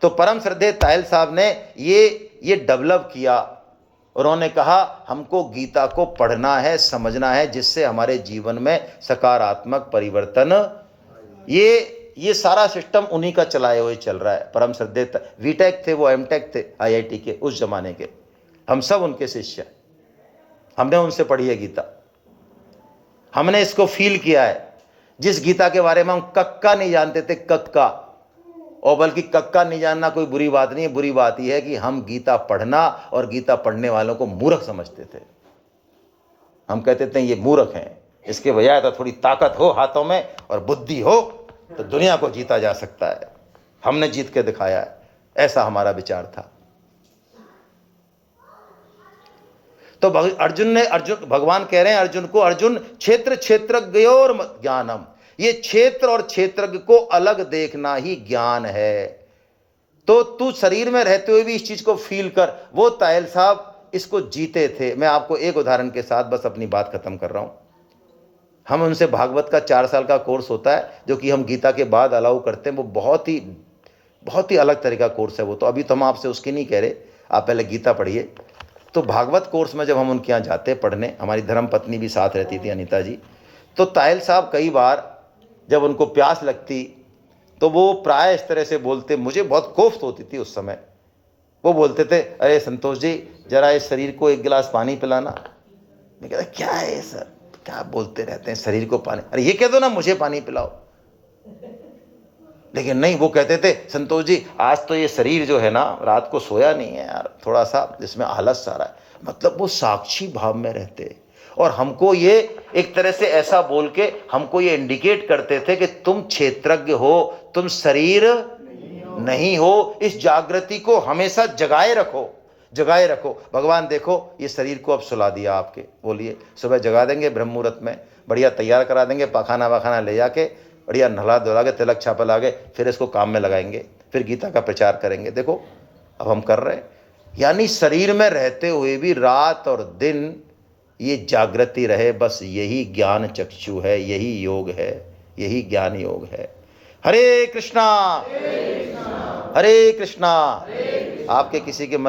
तो परम श्रद्धेय तायल साहब ने ये डेवलप किया। उन्होंने कहा हमको गीता को पढ़ना है, समझना है, जिससे हमारे जीवन में सकारात्मक परिवर्तन, ये सारा सिस्टम उन्हीं का चलाए हुए चल रहा है। परम श्रद्धेय वीटेक थे, वो एमटेक थे IIT के उस जमाने के। हम सब उनके शिष्य, हमने उनसे पढ़ी है गीता, हमने इसको फील किया है। जिस गीता के बारे में हम कक्का नहीं जानते थे, कक्का, और बल्कि कक्का नहीं जानना कोई बुरी बात नहीं है, बुरी बात यह है कि हम गीता पढ़ना और गीता पढ़ने वालों को मूर्ख समझते थे। हम कहते थे ये मूर्ख हैं, इसके बजाय तो थोड़ी ताकत हो हाथों में और बुद्धि हो तो दुनिया को जीता जा सकता है। हमने जीत के दिखाया है, ऐसा हमारा विचार था। तो भगवान कह रहे हैं अर्जुन को, अर्जुन क्षेत्र क्षेत्रज्ञयोर ज्ञानम, ये क्षेत्र और क्षेत्रज्ञ को अलग देखना ही ज्ञान है। तो तू शरीर में रहते हुए भी इस चीज को फील कर। वो तायल साहब इसको जीते थे। मैं आपको एक उदाहरण के साथ बस अपनी बात खत्म कर रहा हूं। हम उनसे भागवत का 4 साल का कोर्स होता है, जो कि हम गीता के बाद अलाउ करते हैं। वो बहुत ही अलग तरह का कोर्स है वो। तो अभी तो हम आपसे उसकी नहीं कह रहे, आप पहले गीता पढ़िए। तो भागवत कोर्स में जब हम उनके यहाँ जाते पढ़ने, हमारी धर्म पत्नी भी साथ रहती थी, अनीता जी, तो तायल साहब कई बार जब उनको प्यास लगती तो वो प्राय इस तरह से बोलते, मुझे बहुत कोफ्त होती थी उस समय। वो बोलते थे, अरे संतोष जी जरा इस शरीर को 1 गिलास पानी पिलाना। मैं कहता क्या है सर, क्या बोलते रहते हैं शरीर को पानी, अरे ये कह दो ना मुझे पानी पिलाओ। लेकिन नहीं, वो कहते थे संतोष जी आज तो ये शरीर जो है ना रात को सोया नहीं है यार, थोड़ा सा जिसमें आलस सा रहा है। मतलब वो साक्षी भाव में रहते और हमको ये एक तरह से ऐसा बोल के हमको ये इंडिकेट करते थे कि तुम क्षेत्रज्ञ हो, तुम शरीर नहीं हो। इस जागृति को हमेशा जगाए रखो। जगाए रखो। भगवान देखो ये शरीर को अब सुला दिया आपके, बोलिए सुबह जगा देंगे ब्रह्म मुहूर्त में, बढ़िया तैयार करा देंगे, पखाना वखाना ले जाके बढ़िया नहला धुला के तिलक छापा ला के फिर इसको काम में लगाएंगे, फिर गीता का प्रचार करेंगे। देखो अब हम कर रहे हैं, यानी शरीर में रहते हुए भी रात और दिन ये जागृति रहे, बस यही ज्ञान चक्षु है, यही योग है, यही ज्ञान योग है। हरे कृष्णा हरे कृष्णा। आपके किसी के मन